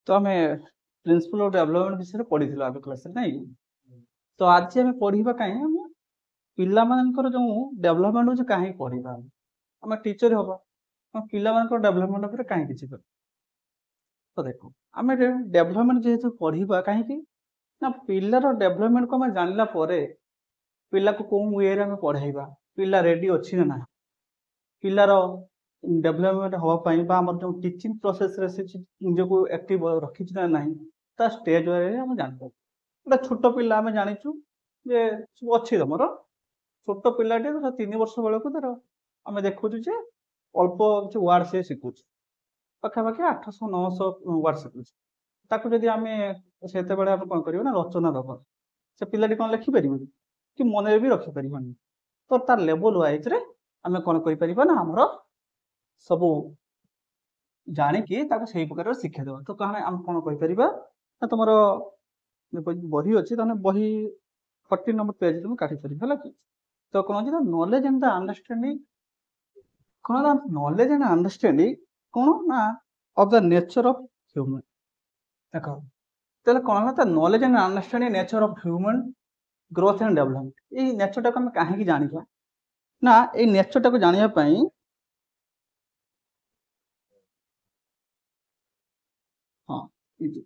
तो आम principle of development विषय पढ़ी आगे क्लास नहीं तो आज आम पढ़ा कहीं पिला जो डेवलपमेंट हो कहीं पढ़ा आम टीचर हम पिला डेवलपमेंट कहीं किसी तो देखो आम डेवलपमेंट जेहेतु पढ़ा कहीं ना पिलार डेवलपमेंट को आम जानला पिला को कौ वे पढ़ेगा पिला रेडी अच्छी ना पिलार डेवलपमेंट हाँपाई जो टीचिंग प्रोसेस निज को एक्टिव रखी ना ना ता स्टेज वाइज आम जानपा गोटे छोट पिला आम जाचु जे अच्छी तुम छोट पिलाटे 3 वर्ष बेलू तार आम देखु अल्प किसी वार्ड से शिखु पाखापाखि 800-900 वार्ड शिखु जदि आम से कौन कर रचना दबा से पिलाटी कौन लिखिपर कि मन भी रखिपर तो तार लेवल वाइज रे आम कौन कर आमर सब जाणिकी से प्रकार शिक्षा देवा तो कौन आम कौन कर तुम बही अच्छी बही 40 नंबर पेज तुम काटिपर है कि तो कौन नॉलेज एंड द अंडरस्टैंडिंग कौन नॉलेज एंड अंडरस्टैंडिंग कौन ना of the nature of human देख तो कौन ना knowledge and understanding nature of human growth and development ये नेचर टाक कहीं जाना ना ये नेचर टाक जानापी हाँ देख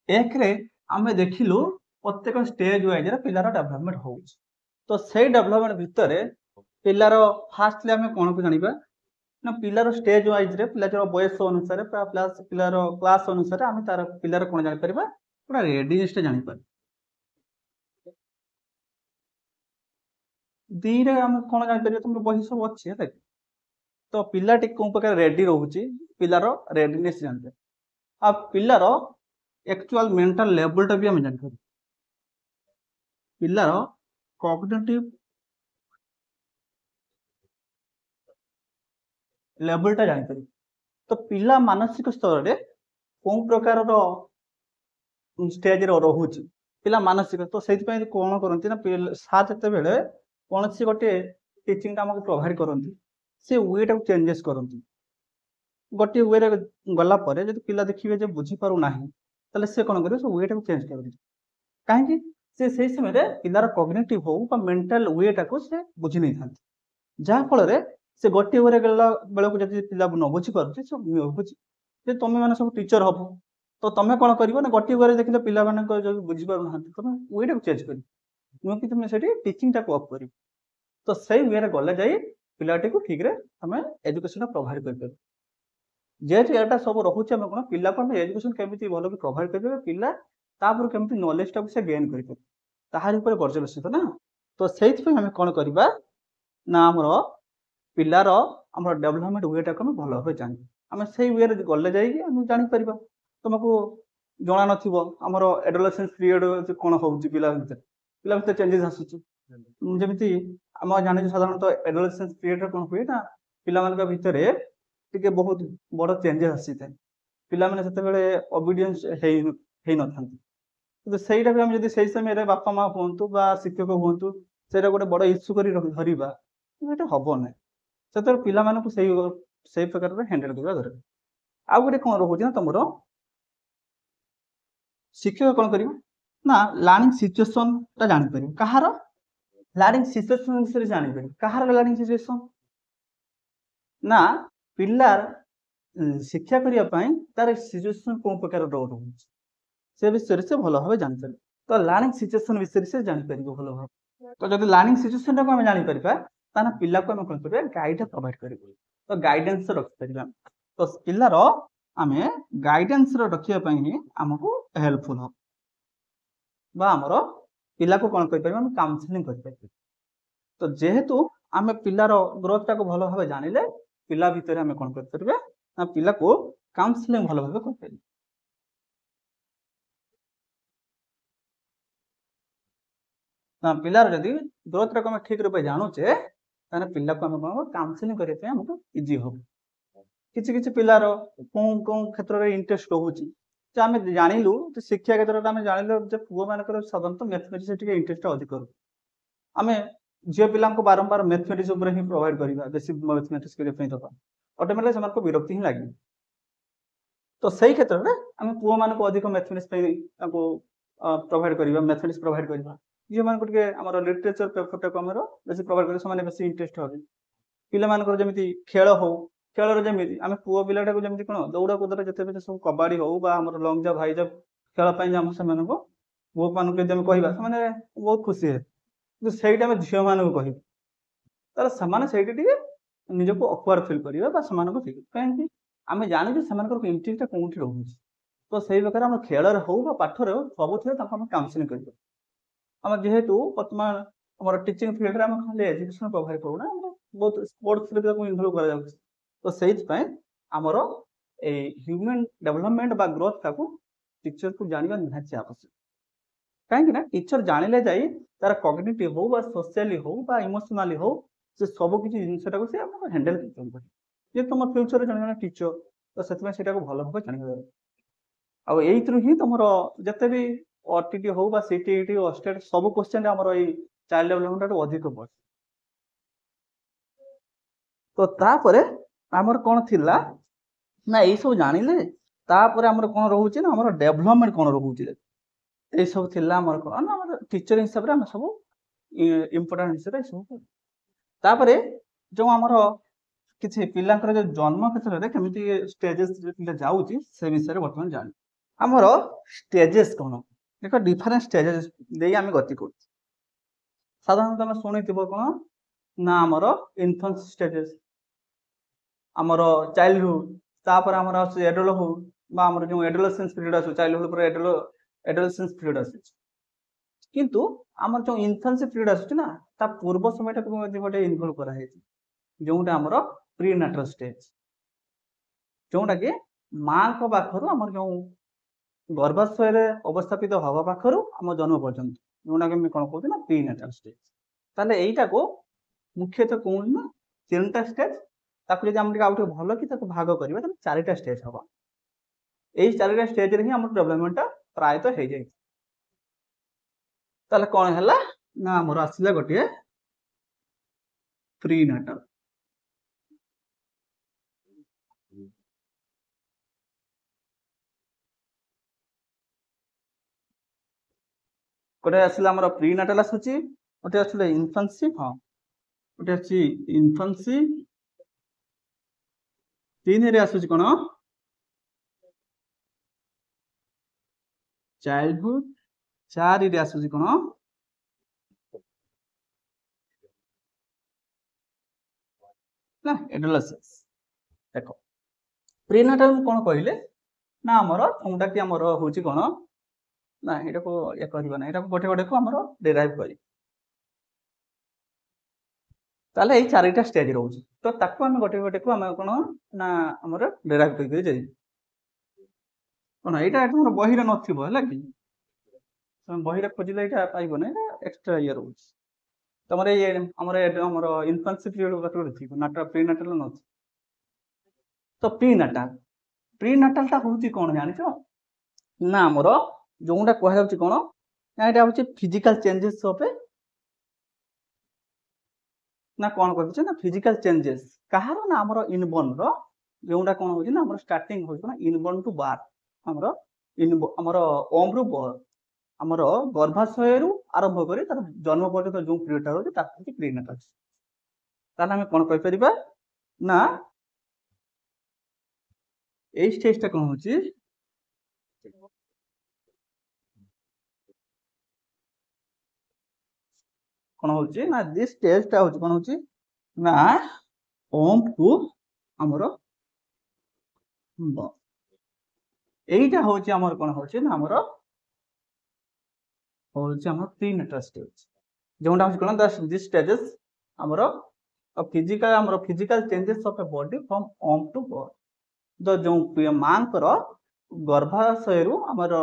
एक आम देखिलु प्रत्येक स्टेज वाइज पिलार डेवलपमेंट हो तो से डेवलपमेंट भितर पिलार फास्ट आम कौन को जाना ना पिलार स्टेज वाइज पिलार बयस अनुसार पिलार क्लास अनुसार आम तार पिलार कौन जापर पूरा रेडीनेस जापर दी आम कौन जापर तुम बही सब अच्छे तो पिलाटी कौ प्रकार रेडी रोचे पिलार रेडीनेस जानते आ पिलार एक्चुअल मेंटल लेवल भी आम जानते पिलार कॉग्निटिव लेवल टा जापर तो पिला मानसिक स्तर में कौ प्रकार स्टेज रोचे पिला मानसिक तो से कौन करती ना सार जिते कौन सी गोटे टीचिंग आमको प्रोवाइड करती से वे टाक चेंजेस करती गोटे वे गला जब पिला देखिए जो बुझीपार ना से कौन कर वे टाक चेंज कर कहीं से समय पिलार कॉग्निटिव हो मेंटल वे टाक से बुझी नहीं था जहाँफल से गोटे वे गला बेलू जब पिला न बुझी पारे बुझी तुम मैंने सब टीचर हम तो तुम कौन कर गोटे वे देख पिला जो बुझीपार ना तुम वे टाक चेंज कर नुह कि तुम से टीचिंग टाक अफ कर तो से वे गले जा पिलाटी को ठीक तुम एजुकेशन प्रोवाइड कर जेहेतु यहाँ सब रोचे आम कौन पिला को एजुकेशन केमी भल कि प्रोवाइड कर पिला केमी नॉलेज टाक से गेन कर पर्यवेसित ना तो से आम कौन करवा ना आमर पिलार आम डेवलपमेंट वे टाक भल भाव जान आम से वे गले जापर तुमको जना नमर एडोलेसेंस पीरियड कौन हो पिला भर चेंजेस आसुची आम जाने साधारणतः एडोलेसेंस पीरियड कौन हुए ना पिला भितर टे बहुत बड़ चेंजेस आसी था पिला से ओबीडियंस न था सहीटा भी आम से समय बापा माँ हूँ शिक्षक हूँ से गोटे बड़ इश्यू कर धरवा ये हम ना से पिला प्रकार हैंडल करवा दरकार आउ गोटे कौन रोचे ना तुम शिक्षक कौन कर ना लर्निंग सिचुएशन टा जापर कहार लर्निंग सिचुएशन विषय जापर कहार लर्निंग सिचुएशन ना पिलार शिक्षा करने तार सिचुएशन कौ प्रकार रोचे से विषय से भल भाव जानपर तो लर्निंग सिचुएशन विषय से जापर भल भाव तो जब लर्निंग सिचुएशन टाक जापर ताना पिला को आम कौन कर गाइड प्रोवाइड कर तो गाइडेंस रखिपर तो पिलार आम गाइडेंस रखापी आमको हेल्पफुल हम आमर पिला को कौन कर काउनसिलिंग कर तो जेहेतु आम पिलार ग्रोथ टाक भल भाव जानिले पिला भितर आम कौन कर ना पिला को काउनसिलिंग भल भाव कर ना पिलार जदि ग्रोथ टाक ठीक रूप जानूचे पिला को आम काउनसिलिंग करने आमको इजी हम किसी किसी पिलार कौ कौ क्षेत्र में इंटरेस्ट रोचे ଯେ ଆମେ ଜାଣିଲୁ ଯେ ଶିକ୍ଷା କ୍ଷେତ୍ରରେ ଆମେ ଜାଣିଲୁ ଯେ ପୁଅମାନଙ୍କର ସାଧାରଣତଃ ମ୍ୟାଥମେଟିକ୍ସ ଟିକେ ଇଣ୍ଟରେଷ୍ଟ ଅଧିକ ରହୁଛି। ଆମେ ଝିଅ ପିଲାଙ୍କୁ ବାରମ୍ବାର ମ୍ୟାଥମେଟିକ୍ସ ଉପରେ ହିଁ ପ୍ରୋଭାଇଡ କରିବା, ବେଶୀ ମ୍ୟାଥମେଟିକ୍ସ କରିବା ପାଇଁ ଦେବା, ଅଟୋମେଟିକ୍ ସେମାନଙ୍କୁ ବିରକ୍ତି ହିଁ ଲାଗିବ। ତ ସେଇ କ୍ଷେତ୍ରରେ ଆମେ ପୁଅମାନଙ୍କୁ ଅଧିକ ମ୍ୟାଥମେଟିକ୍ସ ପାଇଁ ତାଙ୍କୁ ପ୍ରୋଭାଇଡ କରିବା, ମ୍ୟାଥମେଟିକ୍ସ ପ୍ରୋଭାଇଡ କରିବା। ଝିଅମାନଙ୍କୁ ଟିକେ ଆମର ଲିଟରେଚର ପେପରଟାକୁ ଆମର ବେଶୀ ପ୍ରୋଭାଇଡ କରିବା, ସେମାନେ ବେଶୀ ଇଣ୍ଟରେଷ୍ଟ ହେବେ। ପିଲାମାନଙ୍କର ଯେମିତି ଖେଳ ହଉ, ଖେଳରେ ଯେମିତି ଆମେ ପୁଅ ପିଲାଟାକୁ ଯେମିତି କ'ଣ ଦୌଡ଼ କୁଦରେ ଯେତେବେଳେ ସବୁ କବାଡି ହଉ ବା ଆମର ଲଙ୍ଗ ଜମ୍ପ ହାଇ ଜମ୍ପ ଖେଳ ପାଇଁ ଆମେ ସେମାନଙ୍କୁ ପୁଅମାନଙ୍କୁ ଯଦି ଆମେ କହିବା ସେମାନେ ବହୁତ ଖୁସି ହେବେ, କିନ୍ତୁ ସେଇଟା ଆମେ ଝିଅମାନଙ୍କୁ କହିବୁ ତାହେଲେ ସେମାନେ ସେଇଠି ଟିକେ ନିଜକୁ ଅକ୍ୱାର୍ଡ ଫିଲ୍ କରିବେ ବା ସେମାନଙ୍କୁ କାହିଁକି ଆମେ ଜାଣିଛୁ ସେମାନଙ୍କର ଇଣ୍ଟରେଷ୍ଟଟା କୋଉଠି ରହୁଛି। ତ ସେଇ ପ୍ରକାର ଆମ ଖେଳରେ ହଉ ବା ପାଠରେ ହଉ ସବୁଥିରେ ତାଙ୍କୁ ଆମେ କାଉନସିଲିଂ କରିବା। ଆମେ ଯେହେତୁ ବର୍ତ୍ତମାନ ଆମର ଟିଚିଂ ଫିଲ୍ଡରେ ଆମେ ଖାଲି ଏଜୁକେସନ ପ୍ରୋଭାଇଡ କରୁନା, ଆମର ବହୁତ ସ୍ପୋର୍ଟସରେ ବି ତାକୁ ଇନଭଲ୍ଭ କରାଯାଉଛି। ତ ସେଇଥିପାଇଁ ଆମର ଏଇ ହ୍ୟୁମାନ୍ ଡେଭଲପମେଣ୍ଟ ବା ଗ୍ରୋଥଟାକୁ ଟିଚରକୁ ଜାଣିବା ନିହାତି ଆବଶ୍ୟକ। କାହିଁକି ନା ଟିଚର ଜାଣିଲେ ଯାଇ ତାର କଗ୍ନିଟିଭ ହଉ ବା ସୋସିଆଲି ହଉ ବା ଇମୋସନାଲି ହଉ ସେ ସବୁ କିଛି ଜିନିଷଟାକୁ ସେ ଆମର ହ୍ୟାଣ୍ଡେଲ କରିପାରିବ। ଯେ ତୁମ ଫ୍ୟୁଚରରେ ଜଣେ ଜଣେ ଟିଚର, ତ ସେଥିପାଇଁ ସେଇଟାକୁ ଭଲ ଭାବେ ଜାଣିବା ଦରକାର। ଆଉ ଏଇଥିରୁ ହିଁ ତମର ଯେତେ ବି OTT ହଉ ବା CTET ଷ୍ଟେଟ୍ ସବୁ କ୍ୱେଶ୍ଚନ ଆମର ଏଇ ଚାଇଲ୍ଡ ଡେଭଲପମେଣ୍ଟ ଅଧିକ ପଡେ। ତ ତାପରେ ଆମର କ'ଣ ଥିଲା ନା ଏଇ ସବୁ ଜାଣିଲେ ତାପରେ ଆମର କ'ଣ ରହୁଛି ନା ଆମର ଡେଭଲପମେଣ୍ଟ କ'ଣ ରହୁଛି, ଏଇ ସବୁ ଥିଲା ଆମର କ'ଣ ନା ଆମର ଟିଚର ହିସାବରେ ଆମେ ସବୁ ଇମ୍ପୋର୍ଟାଣ୍ଟ ହିସାବରେ ଏ ସବୁ। ତାପରେ ଯୋଉ ଆମର କିଛି ପିଲାଙ୍କର ଯୋଉ ଜନ୍ମ କ୍ଷେତ୍ରରେ କେମିତି ଷ୍ଟେଜେସ୍ ଯାଉଛି ସେ ବିଷୟରେ ବର୍ତ୍ତମାନ ଜାଣି ଆମର ଷ୍ଟେଜେସ୍ କ'ଣ ଦେଖ, ଡିଫରେଣ୍ଟ ଷ୍ଟେଜେସ୍ ଦେଇ ଆମେ ଗତି କରୁଛୁ। ସାଧାରଣତଃ ଆମେ ଶୁଣିଥିବ କ'ଣ ନା ଆମର ଇନଫାନ୍ସି ଷ୍ଟେଜେସ୍, ଆମର ଚାଇଲ୍ଡହୁଡ୍, ତାପରେ ଆମର ଆସୁଛି ଏଡଲ୍ଟହୁଡ୍ ବା ଆମର ଯୋଉ ଏଡୋଲେସେନ୍ସ ପିରିୟଡ ଆସୁଛି, ଚାଇଲ୍ଡହୁଡ୍ ପରେ ଏଡୋଲେସେନ୍ସ ପିରିୟଡ ଆସୁଛି। କିନ୍ତୁ ଆମର ଯୋଉ ଇନଫାନ୍ସି ପିରିୟଡ ଆସୁଛି ନା ତା ପୂର୍ବ ସମୟଟାକୁ ମଧ୍ୟ ଗୋଟେ ଇନଭଲ୍ଭ କରାଯାଇଛି, ଯୋଉଟା ଆମର ପ୍ରିନାଟାଲ ଷ୍ଟେଜ, ଯୋଉଟା କି ମାଙ୍କ ପାଖରୁ ଆମର ଯୋଉ ଗର୍ଭାଶୟରେ ଅବସ୍ଥାପିତ ହବା ପାଖରୁ ଆମ ଜନ୍ମ ପର୍ଯ୍ୟନ୍ତ, ଯୋଉଟାକି ଆମେ କ'ଣ କହୁଛୁ ନା ପ୍ରିନାଟାଲ ଷ୍ଟେଜ। ତାହେଲେ ଏଇଟାକୁ ମୁଖ୍ୟତଃ କହୁଛୁ ନା 3ଟା ଷ୍ଟେଜ, ତାକୁ ଯଦି ଆମେ ଟିକେ ଆଉ ଟିକେ ଭଲ କି ତାକୁ ଭାଗ କରିବା ତାହେଲେ 4ଟା ଷ୍ଟେଜ ହବ। ଏଇ 4ଟା ଷ୍ଟେଜରେ ହିଁ ଆମର ଡେଭଲପମେଣ୍ଟଟା ପ୍ରାୟତଃ ହେଇଯାଇଛି। ତାହେଲେ କ'ଣ ହେଲା ନା ଆମର ଆସିଲା ଗୋଟିଏ ପ୍ରିନାଟାଲ, ଗୋଟେ ଆସିଲା ଆମର ପ୍ରିନାଟାଲ ଆସୁଛି, ଗୋଟେ ଆସିଲା ଇନଫାନ୍ସି, ହଁ ଗୋଟେ ଅଛି ଇନଫାନ୍ସି, 3ରେ ଆସୁଛି କ'ଣ ଚାଇଲ୍ଡହୁଡ୍, 4ରେ ଆସୁଛି କ'ଣ ନା ଏଡୋଲେସେନ୍ସ। ଦେଖ ପ୍ରିନାଟାଲ କ'ଣ କହିଲେ ନା ଆମର ଯୋଉଟାକି ଆମର ହଉଛି କ'ଣ ନା ଏଟାକୁ ଇଏ କରିବା ନା, ଏଟାକୁ ଗୋଟେ ଗୋଟେକୁ ଆମର ଡେରାଇଭ କରି, ତାହେଲେ ଏଇ 4ଟା ଷ୍ଟେଜ ରହୁଛି। ତ ତାକୁ ଆମେ ଗୋଟେ ଗୋଟେକୁ ଆମେ କ'ଣ ନା ଆମର ଡେରାଇଭ କରିକି ଯାଇ କ'ଣ ଏଇଟା ଆମର ବହିରେ ନଥିବ ହେଲା କି, ବହିରେ ଖୋଜିଲେ ଏଇଟା ପାଇବନି, ଏଇଟା ଏକ୍ସଟ୍ରା ଇଏ ରହୁଛି। ତମର ଏଇ ଆମର ଇନଫାନ୍ସି ପିରିୟଡ ଗୋଟେ ଥିବ, ପ୍ରିନାଟାଲ ନଥିବ। ତ ପ୍ରିନାଟାଲଟା ହଉଛି କ'ଣ ଜାଣିଛ ନା ଆମର ଯୋଉଟା କୁହାଯାଉଛି କ'ଣ ନା ଏଇଟା ହଉଛି ଫିଜିକାଲ ଚେଞ୍ଜେସ୍ ଅଫ୍ ନା କ'ଣ କହିଛି ନା ଫିଜିକାଲ ଚେଞ୍ଜେସ୍ କାହାର ନା ଆମର ଇନବର୍ଣ୍ଣର, ଯୋଉଟା କ'ଣ ହଉଛି ନା ଆମର ଷ୍ଟାର୍ଟିଂ ହଉଛି ନା ଇନବର୍ଣ୍ଣ ଟୁ ବାର୍ଥ, ଆମର ଓମ୍ରୁ ଆମର ଗର୍ଭାଶୟରୁ ଆରମ୍ଭ କରି ତାର ଜନ୍ମ ପର୍ଯ୍ୟନ୍ତ ଯୋଉ ପିରିୟଡଟା ରହୁଛି ତାକୁ ହଉଛି ପ୍ରିନାଟାଲ। ତାହେଲେ ଆମେ କ'ଣ କହିପାରିବା ନା ଏଇ ଷ୍ଟେଜଟା କ'ଣ ହଉଛି କ'ଣ ହଉଛି ନା ଦିସ୍ ଷ୍ଟେଜଟା ହଉଛି କ'ଣ ହଉଛି ନା ଓମ୍ ଟୁ ଆମର এইটা হচ্ছে আমার কোন হচ্ছে না আমার হচ্ছে আমার প্রিনেটাল স্টেজ, যেটা হচ্ছে কোন দিস স্টেজেস আমার physical changes of a body from womb to birth. তো যে মাଙ୍କର ଗର୍ଭାଶୟରୁ ଆମର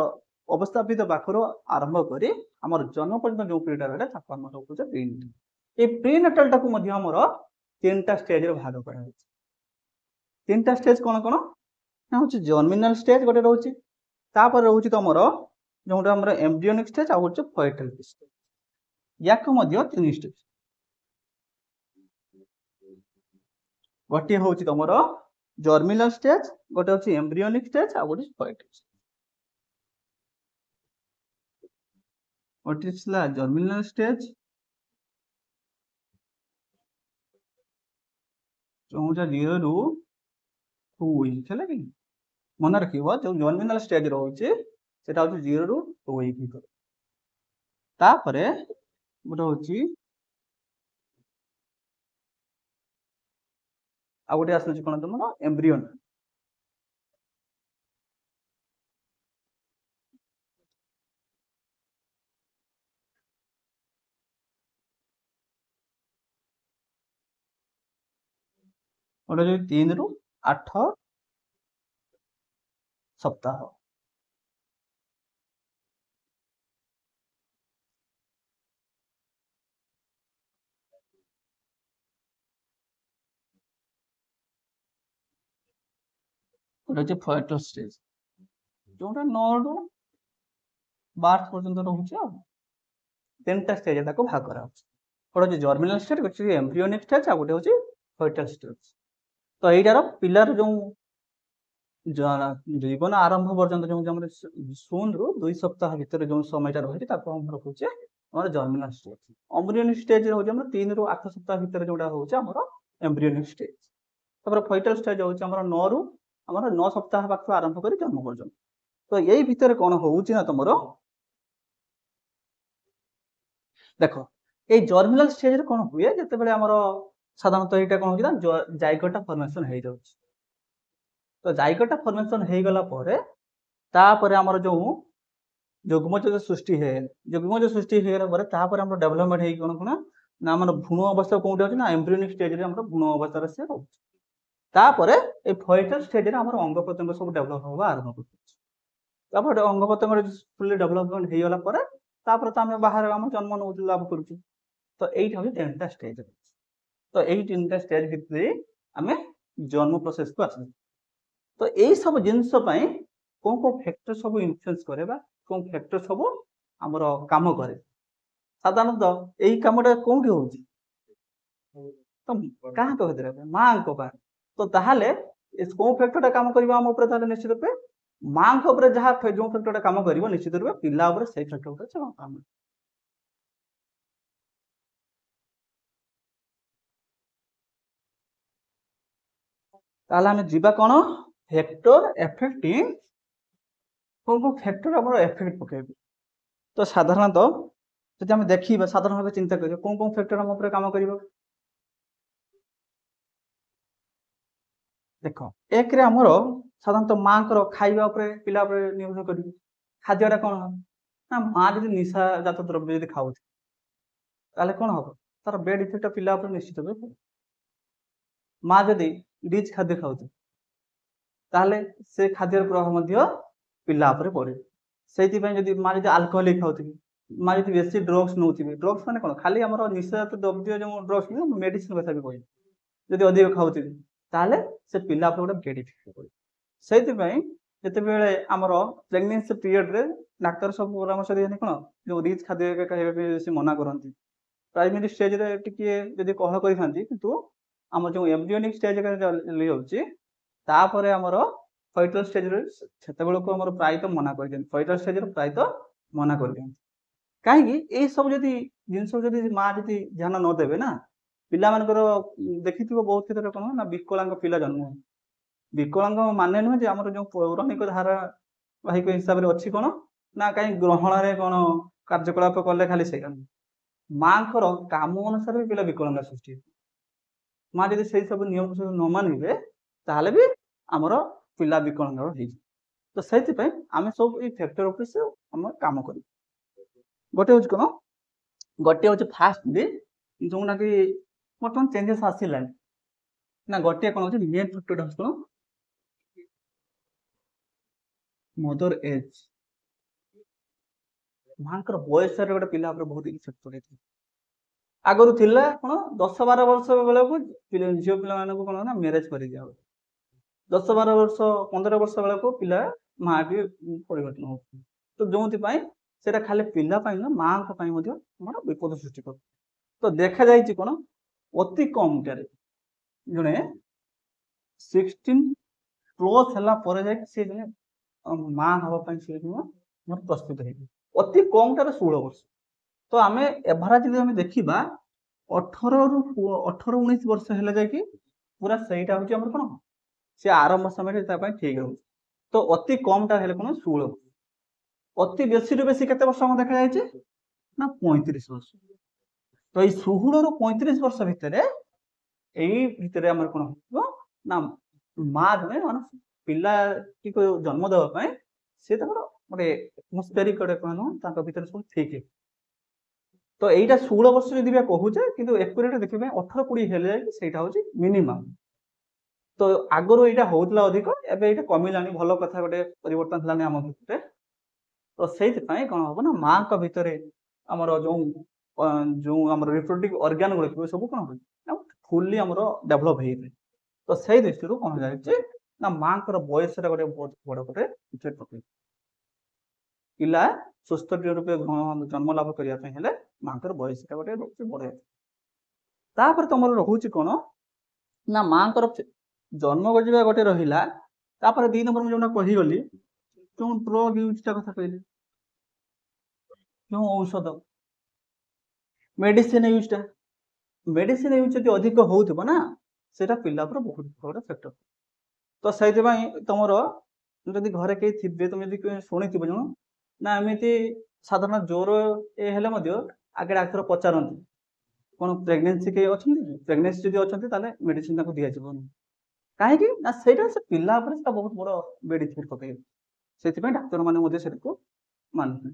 ଅବସ୍ଥାପିତ ପାଖରୁ ଆରମ୍ଭ କରି ଆମର ଜନ୍ମ ପର୍ଯ୍ୟନ୍ତ ଯୋଉ ପିରିୟଡ ରହିଲା ତାକୁ ଆମର କହୁଛେ ପ୍ରିନେଟାଲ। এই ପ୍ରିନେଟାଲଟାକୁ ମଧ୍ୟ ଆମର 3ଟା ଷ୍ଟେଜରେ ଭାଗ କରାଯାଇଛି। 3ଟା ଷ୍ଟେଜ କ'ଣ କ'ଣ ନା ହଉଛି ଜର୍ମିନାଲ ଷ୍ଟେଜ ଗୋଟେ ରହୁଛି, तापर रोचे तुम जोटा आम एम्ब्रियोनिक स्टेज आउ हूँ फॉइटल स्टेज या तीन स्टेज गोटे हूँ तुम जर्मिनल स्टेज गोटे हूँ एम्ब्रियोनिक स्टेज आउ गोटे फॉइटल स्टेज गोटे जर्मिनल स्टेज जोटा 0 ରୁ 2 वीक है कि मन रख जो जर्मिनल स्टेज रोचे से 0 ରୁ 2 वीक भर तापर गोटे हूँ आ गोटे आस कौन तुम एम्ब्रियोन गोटे जो 3 ରୁ 8 सप्ताह गोटे फॉइटल स्टेज जोटा 9 ରୁ 12 पर्यंत रोचे तीन टा स्टेज भाग करा गोटे जर्मिनल स्टेज गोटे एम्ब्रियोनिक स्टेज आ गोटे हूँ फॉइटल स्टेज तो यार पिलार जो जीवन आरंभ पर्यंत जो 0 ରୁ 2 सप्ताह भर जो समय रही रखुचे जर्मिनल स्टेज एम्ब्रियोनिक स्टेज हूँ 3 ରୁ 8 सप्ताह भर जोटा हूँ एम्ब्रियोनिक स्टेज तापर फॉइटल स्टेज हूँ 9 ରୁ 9 सप्ताह पाख आरंभ कर जन्म पर्यंत तो यही भितर कौन हूँ ना तुम देख ये जर्मिनल स्टेज कौन हुए जिते आम साधारणतः यहाँ कौन हो जाइगोटा फॉर्मेशन हो जाए तो जाइगोटा फॉर्मेशन हो गला तापर आमर जो युग्मज सृष्टि है युग्मज सृष्टि हो गला डेवलपमेंट हो कौन कौन ना आम भ्रूण अवस्था कौटे अच्छे ना एम्ब्रियोनिक स्टेज भ्रूण अवस्था से रोचे ये फॉइटल स्टेज अंग प्रत्यंग सब डेवलप होगा आरंभ कर अंग प्रत्यंग फुल्ली डेवलपमेंट हो गला तो आम बाहर आम जन्म नौ लाभ करुँ तो यही हूँ 3टा स्टेज तो यही 3टा स्टेज भितर आम जन्म प्रोसेस को आस तो यही सब जिनस कौन कौन फैक्टर सब इन्फ्लुएंस करे कौन फैक्टर सब आमर काम करे साधारणतः यही कमटा कौटी हो तो क्या कही माँ को तो ताहले कौन फैक्टर काम कर निश्चित रूपे माँ जहाँ जो फैक्टर काम कर निश्चित रूपे पिला से फैक्टर काम ताहले जीवा कौन फैक्टर एफेक्टिंग कौन कौन फैक्टर आम एफेक्ट पकड़ तो साधारणतः जब आम देखा साधारण भाव चिंता कर कौन कौन फैक्टर आम काम कर देख एक आमर साधारणतः माँ खाଇବା पिला निर्भर कर खाद्यटा कौन ना माँ जब निशा जात द्रव्य जब खाऊ कौन हम तार बेड इफेक्ट पिला निश्चित भाव माँ जदि रिच खाद्य खाऊ से खाद्यर प्रभाव पिला पड़े से माँ जब आल्कोहलिक खाऊ माँ जब बेसी ड्रग्स नौ ड्रग्स मैंने कौन खाली आम निशा द्रव्य जो ड्रग्स मेडिसिन कथा भी कही जब अधिक खाऊ से पिला गोटे बेड इफेक्ट पड़े से आमर प्रेगनेंसी पीरियड रे डाक्तर सब परामर्श दिए कौन जो रिच खाद्य खाया मना करती प्राइमरी स्टेज रे टिके जदि कह कर आम जो एम्ब्रियोनिक स्टेज जापर आमर फॉइटल स्टेज से प्रायत मना कर फॉइटल स्टेज प्रायत मना कर कहीं सब जदि जिन माँ जदि ध्यान नदेवे ना पिला मानकर देखि बहुत क्षेत्र में कौन ना विकलांग पिला जन्म विकलांग माने नुहे आम जो पौराणिक धारावाहिक हिसाब से अच्छी कौन ना कहीं ग्रहण में कौन कार्यकलाप कले खाली से माँ काम अनुसार भी पिला विकलांग सृष्टि माँ जब से सब नियम सब न मानवे ताहले भी आमर पिला विकलांग हो तो से आम सब ये फैक्टर उपर से आम काम कर गोटे हूँ कौन गोटे हूँ फास्ट जोना कि बर्तमान चेंजेस आसला ना गोटे कौन मेन फैक्टर कौन मदर एज माँ बयस गोटे पिला बहुत इफेक्ट पड़े आगुरी थिला कौन 10-12 वर्ष बेले को झील पिला कौन ना मैरेज कर 10-12 वर्ष 15 वर्ष बेले को पिला ମା ବି ପରିବର୍ତ୍ତନ ହଉଛି। ତ ଯୋଉଥିପାଇଁ ସେଟା ଖାଲି ପିଲା ପାଇଁ ନୁହଁ ମାଙ୍କ ପାଇଁ ମଧ୍ୟ ଆମର ବିପଦ ସୃଷ୍ଟି କରୁଛି। ତ ଦେଖାଯାଇଛି କ'ଣ ଅତି କମଟାରେ ଜଣେ 16+ ହେଲା ପରେ ଯାଇକି ସେ ଜଣେ ମା ହବା ପାଇଁ ସେ ଆମର ପ୍ରସ୍ତୁତ ହେଇଛି। ଅତି କମଟାରେ 16 ବର୍ଷ। ତ ଆମେ ଏଭରେଜ ଯଦି ଆମେ ଦେଖିବା 18-19 ବର୍ଷ ହେଲେ ଯାଇକି ପୁରା ସେଇଟା ହଉଛି ଆମର କ'ଣ ସେ ଆରମ୍ଭ ସମୟରେ ତା ପାଇଁ ଠିକ ରହୁଛି। ତ ଅତି କମଟା ହେଲେ କ'ଣ 16। ଅତି ବେଶୀରୁ ବେଶୀ କେତେ ବର୍ଷ ଆମର ଦେଖାଯାଇଛି ନା 35 ବର୍ଷ। ତ ଏଇ 16-35 ବର୍ଷ ଭିତରେ ଏଇ ଭିତରେ ଆମର କ'ଣ ହବ ନା ମା ଜଣେ ମାନେ ପିଲାଟିକୁ ଜନ୍ମ ଦେବା ପାଇଁ ସେ ତାଙ୍କର ଗୋଟେ ଆଟମସ୍ଫିୟରିକ ଗୋଟେ କ'ଣ ତାଙ୍କ ଭିତରେ ସବୁ ଠିକ। ତ ଏଇଟା 16 ବର୍ଷ ଯଦି ବି କହୁଛେ କିନ୍ତୁ ଏକୁରେଟ ଦେଖିବା 18-20 ହେଲେ ଯାଇକି ସେଇଟା ହଉଛି ମିନିମମ୍। ତ ଆଗରୁ ଏଇଟା ହଉଥିଲା ଅଧିକ, ଏବେ ଏଇଟା କମିଲାଣି। ଭଲ କଥା ଗୋଟେ ପରିବର୍ତ୍ତନ ହେଲାଣି ଆମ ଭିତରେ। ତ ସେଇଥିପାଇଁ କ'ଣ ହବ ନା ମାଙ୍କ ଭିତରେ ଆମର ଯୋଉ ଆମର ରିପ୍ରୋଡକ୍ଟିଭ ଅର୍ଗାନ ଗୁଡିକ ସବୁ କ'ଣ ହୁଏ ନା ଫୁଲି ଆମର ଡେଭଲପ ହେଇଥାଏ। ତ ସେଇ ଦୃଷ୍ଟିରୁ କ'ଣ ଯାଇଛି ନା ମାଙ୍କର ବୟସଟା ଗୋଟେ ବହୁତ ବଡ ଗୋଟେ ଇଫେକ୍ଟ ପକେଇଥାଏ। ପିଲା ସୁସ୍ଥ ରୂପେ ଜନ୍ମ ଲାଭ କରିବା ପାଇଁ ହେଲେ ମାଙ୍କର ବୟସଟା ଗୋଟେ ରହୁଛି ବଡ। ତାପରେ ତମର ରହୁଛି କ'ଣ ନା ମାଙ୍କର ଜନ୍ମ କରିବା ଗୋଟେ ରହିଲା। ତାପରେ 2 ନମ୍ବର ମୁଁ ଯୋଉଟା କହିଗଲି ଯୋଉ ଡ୍ରଗ ୟୁଜଟା କଥା କହିଲି, ଯୋଉ ଔଷଧ ମେଡିସିନ ୟୁଜଟା, ମେଡିସିନ ୟୁଜ ଯଦି ଅଧିକ ହଉଥିବ ନା ସେଟା ପିଲା ଉପରେ ବହୁତ ବଡ଼ ଏଫେକ୍ଟ। ତ ସେଇଥିପାଇଁ ତମର ଯଦି ଘରେ କେହି ଥିବେ ତମେ ଯଦି ଶୁଣିଥିବ ଜଣ ନା ଏମିତି ସାଧାରଣ ଜ୍ୱର ହେଲେ ମଧ୍ୟ ଆଗେ ଡାକ୍ତର ପଚାରନ୍ତି କ'ଣ ପ୍ରେଗନେନ୍ସି କେହି ଅଛନ୍ତି, ପ୍ରେଗନେନ୍ସି ଯଦି ଅଛନ୍ତି ତାହେଲେ ମେଡିସିନ ତାକୁ ଦିଆଯିବନି। କାହିଁକି ନା ସେଇଟା ସେ ପିଲା ଉପରେ ସେଟା ବହୁତ ବଡ଼ ବେଡ୍ ଇଫେକ୍ଟ ପକେଇବ। ସେଥିପାଇଁ ଡାକ୍ତରମାନେ ମଧ୍ୟ ସେଟାକୁ ମାନୁଛନ୍ତି।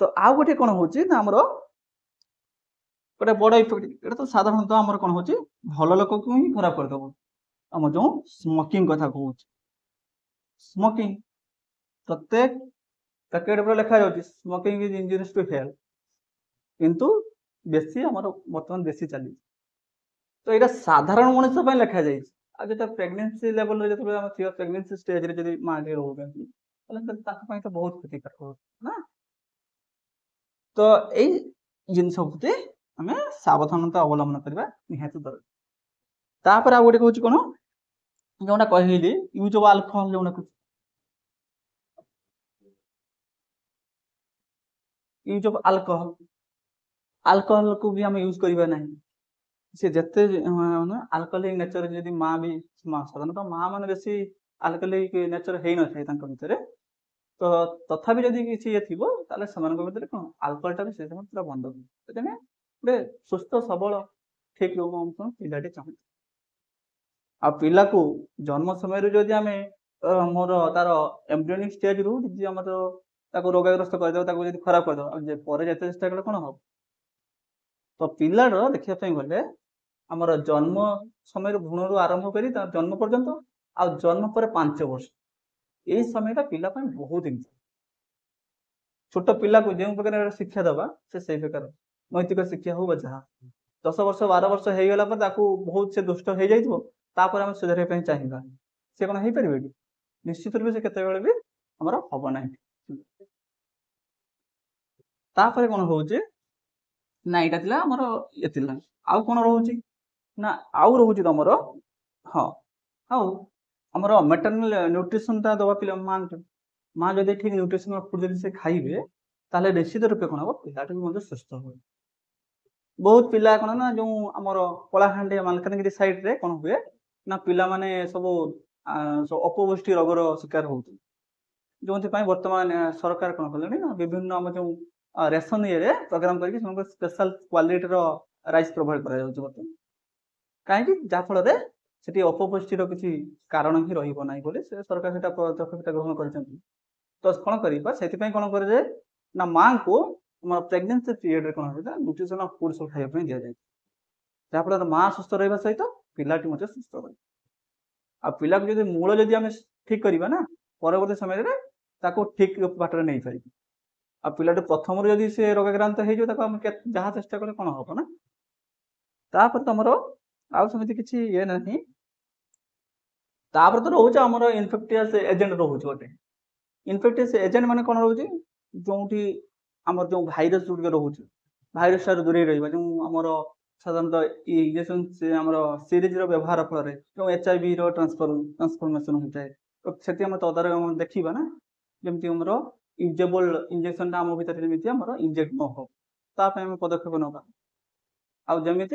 ତ ଆଉ ଗୋଟେ କ'ଣ ହଉଛି ନା ଆମର ଗୋଟେ ବଡ଼ ଇଫେକ୍ଟ, ଏଇଟା ତ ସାଧାରଣତଃ ଆମର କ'ଣ ହଉଛି ଭଲ ଲୋକକୁ ହିଁ ଖରାପ କରିଦେବ। ଆମର ଯୋଉ ସ୍ମୋକିଂ କଥା କହୁଛି, ସ୍ମୋକିଂ ପ୍ରତ୍ୟେକ ପ୍ୟାକେଟ ଉପରେ ଲେଖାଯାଉଛି smoking is injurious two health, କିନ୍ତୁ ବେଶୀ ଆମର ବର୍ତ୍ତମାନ ବେଶୀ ଚାଲିଛି। ତ ଏଇଟା ସାଧାରଣ ମଣିଷ ପାଇଁ ଲେଖାଯାଇଛି। ଆଉ ଯେତେ ପ୍ରେଗନେନ୍ସି ଲେଭେଲରେ ଯେତେବେଳେ ଆମେ ଥିବା ପ୍ରେଗନେନ୍ସି ଷ୍ଟେଜରେ ଯଦି ମା ରହୁଛନ୍ତି ତାହେଲେ ତାଙ୍କ ପାଇଁ ତ ବହୁତ କ୍ଷତିକାରକ ହଉଛି ନା। ତ ଏଇ ଜିନିଷ ପ୍ରତି ଆମେ ସାବଧାନତା ଅବଲମ୍ବନ କରିବା ନିହାତି ଦରକାର। ତାପରେ ଆଉ ଗୋଟେ କହୁଛି କ'ଣ ଯୋଉଟା କହିଲି ୟୁଜ ଅଫ୍ ଆଲକୋହଲ, ଯୋଉଟା ୟୁଜ ଅଫ୍ ଆଲକୋହଲକୁ ବି ଆମେ ୟୁଜ କରିବା ନାହିଁ। ସେ ଯେତେ ଆଲକୋହଲିକ ନେଚର ଯଦି ମା ବି ସାଧାରଣତଃ ମା ମାନେ ବେଶୀ ଆଲକୋହଲିକ ନେଚର ହେଇନଥାଏ ତାଙ୍କ ଭିତରେ। ତ ତଥାପି ଯଦି କିଛି ଇଏ ଥିବ ତାହେଲେ ସେମାନଙ୍କ ଭିତରେ କ'ଣ ଆଲକୋହଲଟା ବି ସେ ସମୟ ପୁରା ବନ୍ଦ ହୁଏ। ସେଥିପାଇଁ ଗୋଟେ ସୁସ୍ଥ ସବଳ ଠିକ ପିଲାଟି ଚାହୁଁଛି। ଆଉ ପିଲାକୁ ଜନ୍ମ ସମୟରୁ ଯଦି ଆମେ ତାର ଏମ୍ବ୍ରିୟନିକ ଷ୍ଟେଜରୁ ଯଦି ଆମର ତାକୁ ରୋଗାଗ୍ରସ୍ତ କରିଦେବ, ତାକୁ ଯଦି ଖରାପ କରିଦେବ, ଆଉ ପରେ ଯେତେ ଚେଷ୍ଟା କଲେ କ'ଣ ହବ। ତ ପିଲାର ଦେଖିବା ପାଇଁ ଗଲେ ଆମର ଜନ୍ମ ସମୟରୁ ଭ୍ରୂଣରୁ ଆରମ୍ଭ କରି ତା ଜନ୍ମ ପର୍ଯ୍ୟନ୍ତ ଆଉ ଜନ୍ମ ପରେ 5 ବର୍ଷ ଏଇ ସମୟଟା ପିଲା ପାଇଁ ବହୁତ ଇମ୍ପୋର୍ଟାଣ୍ଟ। ଛୋଟ ପିଲାକୁ ଯେଉଁ ପ୍ରକାର ଶିକ୍ଷା ଦେବା ସେ ସେଇ ପ୍ରକାର ନୈତିକ ଶିକ୍ଷା ହଉ ବା ଯାହା। 10 ବର୍ଷ 12 ବର୍ଷ ହେଇଗଲା ପରେ ତାକୁ ବହୁତ ସେ ଦୁଷ୍ଟ ହେଇଯାଇଥିବ, ତାପରେ ଆମେ ସୁଧାରିବା ପାଇଁ ଚାହିଁବା, ସେ କ'ଣ ହେଇପାରିବେ କି? ନିଶ୍ଚିତ ରୂପେ ସେ କେତେବେଳେ ବି ଆମର ହବ ନାହିଁ। ତାପରେ କ'ଣ ହଉଛି ନା ଏଇଟା ଥିଲା ଆମର ଇଏ ଥିଲା। ଆଉ କ'ଣ ରହୁଛି ନା ଆଉ ରହୁଛି ତମର ଆଉ ଆମର ମେଟର୍ନାଲ ନ୍ୟୁଟ୍ରିସନଟା ଦେବା ପିଲା ମା ଯଦି ଠିକ ନ୍ୟୁଟ୍ରିସନ ଫୁଡ ଯଦି ସେ ଖାଇବେ ତାହେଲେ ନିଶ୍ଚିତ ରୂପେ କ'ଣ ହବ ପିଲାଟି ବି ମଧ୍ୟ ସୁସ୍ଥ ହୁଏ। ବହୁତ ପିଲା କ'ଣ ନା ଯୋଉ ଆମର କଳାହାଣ୍ଡି ମାଲକାନଗିରି ସାଇଡରେ କ'ଣ ହୁଏ ନା ପିଲାମାନେ ସବୁ ଅପପୁଷ୍ଟି ରୋଗର ଶିକାର ହଉଛନ୍ତି। ଯୋଉଥିପାଇଁ ବର୍ତ୍ତମାନ ସରକାର କ'ଣ କଲେଣି ନା ବିଭିନ୍ନ ଆମ ଯୋଉ ରେସନ ଇଏରେ ପ୍ରୋଗ୍ରାମ କରିକି ସେମାନଙ୍କୁ ସ୍ପେଶାଲ କ୍ୱାଲିଟିର ରାଇସ୍ ପ୍ରୋଭାଇଡ କରାଯାଉଛି ବର୍ତ୍ତମାନ। କାହିଁକି ଯାହାଫଳରେ ସେଠି ଅପପୁଷ୍ଟିର କିଛି କାରଣ ହିଁ ରହିବ ନାହିଁ ବୋଲି ସେ ସରକାର ସେଟା ପଦକ୍ଷେପ ଗ୍ରହଣ କରିଛନ୍ତି। ତ କ'ଣ କରିବା ସେଥିପାଇଁ କ'ଣ କରାଯାଏ ନା ମାଙ୍କୁ ଆମର ପ୍ରେଗନେନ୍ସି ପିରିୟଡରେ କ'ଣ ହୁଏ ନ୍ୟୁଟ୍ରିସନ ଫୁଡ ସବୁ ଖାଇବା ପାଇଁ ଦିଆଯାଏ। ଯାହାଫଳରେ ମା ସୁସ୍ଥ ରହିବା ସହିତ ପିଲାଟି ମଧ୍ୟ ସୁସ୍ଥ ରହିବ। ଆଉ ପିଲାକୁ ଯଦି ମୂଳ ଯଦି ଆମେ ଠିକ କରିବା ନା ପରବର୍ତ୍ତୀ ସମୟରେ ତାକୁ ଠିକ ବାଟରେ ନେଇପାରିବା। ଆଉ ପିଲାଟି ପ୍ରଥମରୁ ଯଦି ସେ ରୋଗାକ୍ରାନ୍ତ ହେଇଯିବ ତାକୁ ଆମେ ଯାହା ଚେଷ୍ଟା କଲେ କ'ଣ ହବ ନା। ତାପରେ ତମର ଆଉ ସେମିତି କିଛି ଇଏ ନାହିଁ। तापर तो रोचे आमर इनफेक्टियस एजेंट रोचे गोटे इनफेक्टियस एजेंट माने कौन रोचे जोठी आमर जो भाइरस गुड़िक रोचे भाइरस ठार दूरे रहा जो आमर साधारणतः इंजेक्शन से आमर सीरीज व्यवहार फल जो HIV ट्रांसफॉर्मेशन होता है तो से तदारख देखा ना जमी आमर यूजेबल इंजेक्शन आम भर जमी इंजेक्ट न हो ताप पदक्षेप नवा आमि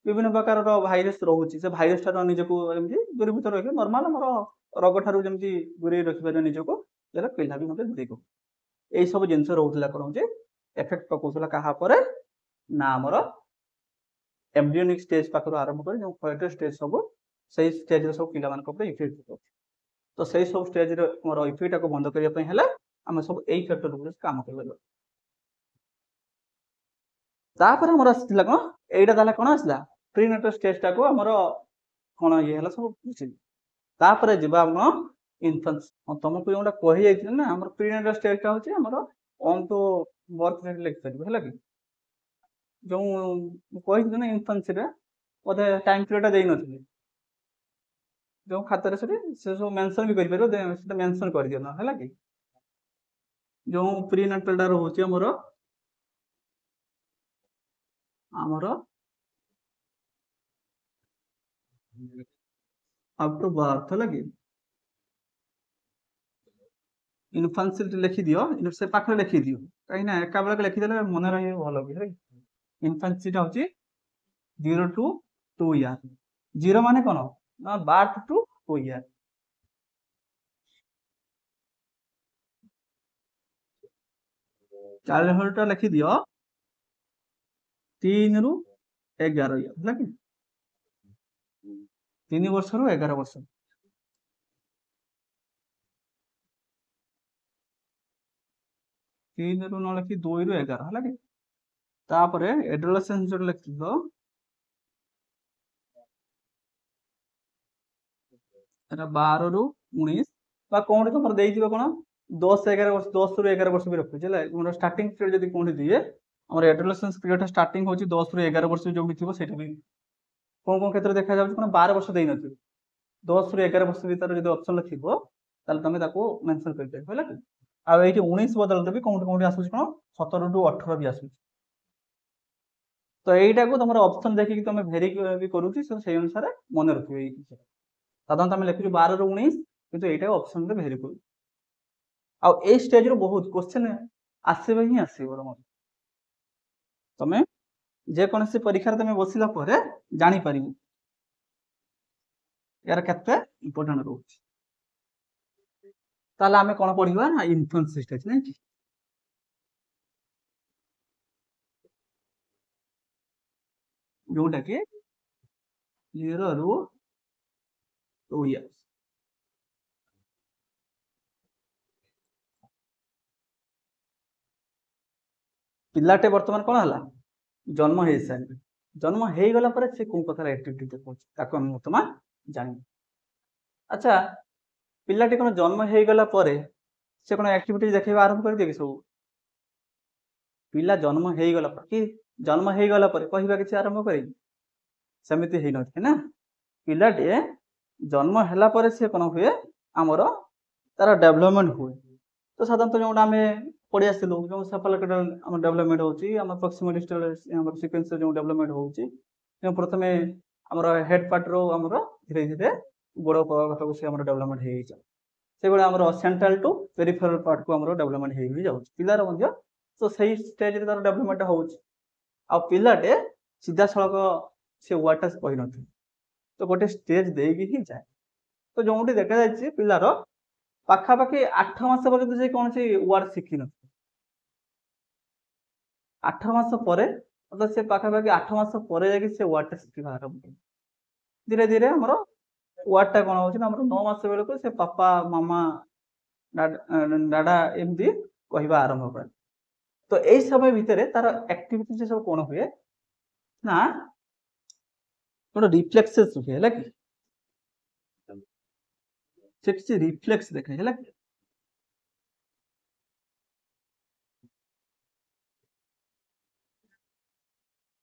विभिन्न प्रकार भाइरस रोचे से भाइरस ठार निजक दूरीभूत रही नर्माल आम रोग ठार जमी दूरे रखिपर निजक पिला भी मतलब दूरे यही सब जिनस रोला कौन हो एफेक्ट पकाउला क्या ना आमर एम्ब्रियोनिक स्टेज पाखर आरंभ कर जो फॉइटर स्टेज सब से स्टेज सब पिला इफेक्ट पकाउ तो से सब स्टेज मोर इफेक्ट को बंद करने आम सब यही फैक्टर काम कर तापर आमर आसला कौन यहीटा कौन आसला प्रीनेटल स्टेज टाक आमर कौन ये सब बुझे तापर जीवा आम इनफेंस तुमको जो कही जाइए ना आम प्रीनेटल स्टेजटा हूँ आमर ऑन टू बर्थ रेट लिखिपर है कि जो कही ना इनफेंसी बोधे टाइम पीरियड दे नी जो खातर से सब मेंशन भी कर मेंशन कर दिया है कि जो प्रीनेटल रोचे आमर आमर अप टू बर्थ है कि इनफेंसी लिखि दियो से पाखे लिखि दियो कहीं एका बेलक लिखिदे मन रही भल भी इनफेंसीटा हूँ 0 to 2 year 0 माने कौन ना बर्थ टू 2 year चाइल्डहुड लिखि दियो 3 ରୁ 11 है कि 3 वर्ष ରୁ 11 वर्ष 3 ରୁ न लिखि 2 ରୁ 11 है कि तापर एडोलेसेंस जो लिखि दो 12 ରୁ 19 बा कौन तुम दे कौन 10-11 वर्ष 10 ରୁ 11 वर्ष भी रखुचे है स्टार्टिंग पीरियड जब कौन दिए आम एडोलेसेंस पीरियड स्टार्टिंग होची 10 ରୁ 11 वर्ष जो भी थी सेटा भी कौन कौन क्षेत्र देखा जाए कौन 12 वर्ष दे न 10 ରୁ 11 वर्ष भर जो ऑप्शन थी तुम मेंशन कर आ 19 बदल भी कौन कौन आसूँ कौन 17 ରୁ 18 भी आसूँ तो यहीटा को तुम ऑप्शन देखिए तुम भेरी भी करुच्ची से अनुसार मन रखिए साधारण तुम लिखु 12 ରୁ 19 किंतु यहीटा ऑप्शन में भेरी कर आ स्टेज रो बहुत क्वेश्चन आसवे ही आसवर मत तुम जेकोसी परीक्षा तुम बसला जापर यार केते इम्पोर्टेंट रोच ताले आमे कौन पढ़िबा ना इन्फ्लुएंस स्टेज नहीं कि जोटा कि 0 ରୁ 2 years पिलाटे वर्तमान कौन है जन्म हो सारे जन्म हो गला पर से कौन कथार एक्टिविटी देखा आम बर्तमान जान अच्छा पिलाटी कौन जन्म हो गला पर से कौन एक्टिविटी देखा आरंभ कर दिए कि सब पिला जन्म हो गला कि जन्म हो गला पर कहवा कि आरंभ कर सेमती हो ना पिलाटे जन्म है पर से कौन हुए आमर तार डेवलपमेंट हुए तो साधारणतः जो आम पढ़ी आसलु जो सेफालोकाइडल डेवलपमेंट होम प्रॉक्सिमल सीक्वेंस जो डेवलपमेंट हो प्रथम आम हेड पार्ट रो आमर धीरे धीरे गोड़ पाख से डेवलपमेंट हो आमर सेंट्रल टू पेरिफेरल पार्ट को आमर डेवलपमेंट हो जाऊँ पिलार तो सही स्टेज तार डेवलपमेंट हो पिलाटे सीधा सड़क से वर्डटा कही न तो गोटे स्टेज देगी ही जाए तो जो देखा जाए पिलार पाखापाखि 8 मास पर्यंत से कौन सी वर्ड शिखी न 8 मास पर मतलब से पाखापाखि 8 मास पर जाके से वर्डटा शिखा आरंभ कर धीरे धीरे आमर वर्डटा कौन हो 9 मास बेलू से पापा मामा डाडा एमती कहवा आरंभ कर तो यही समय भितर तार एक्टिविटी सब कौन हुए ना गोटे रिफ्लेक्सेस हुए है कि से किसी रिफ्लेक्स देखे है कि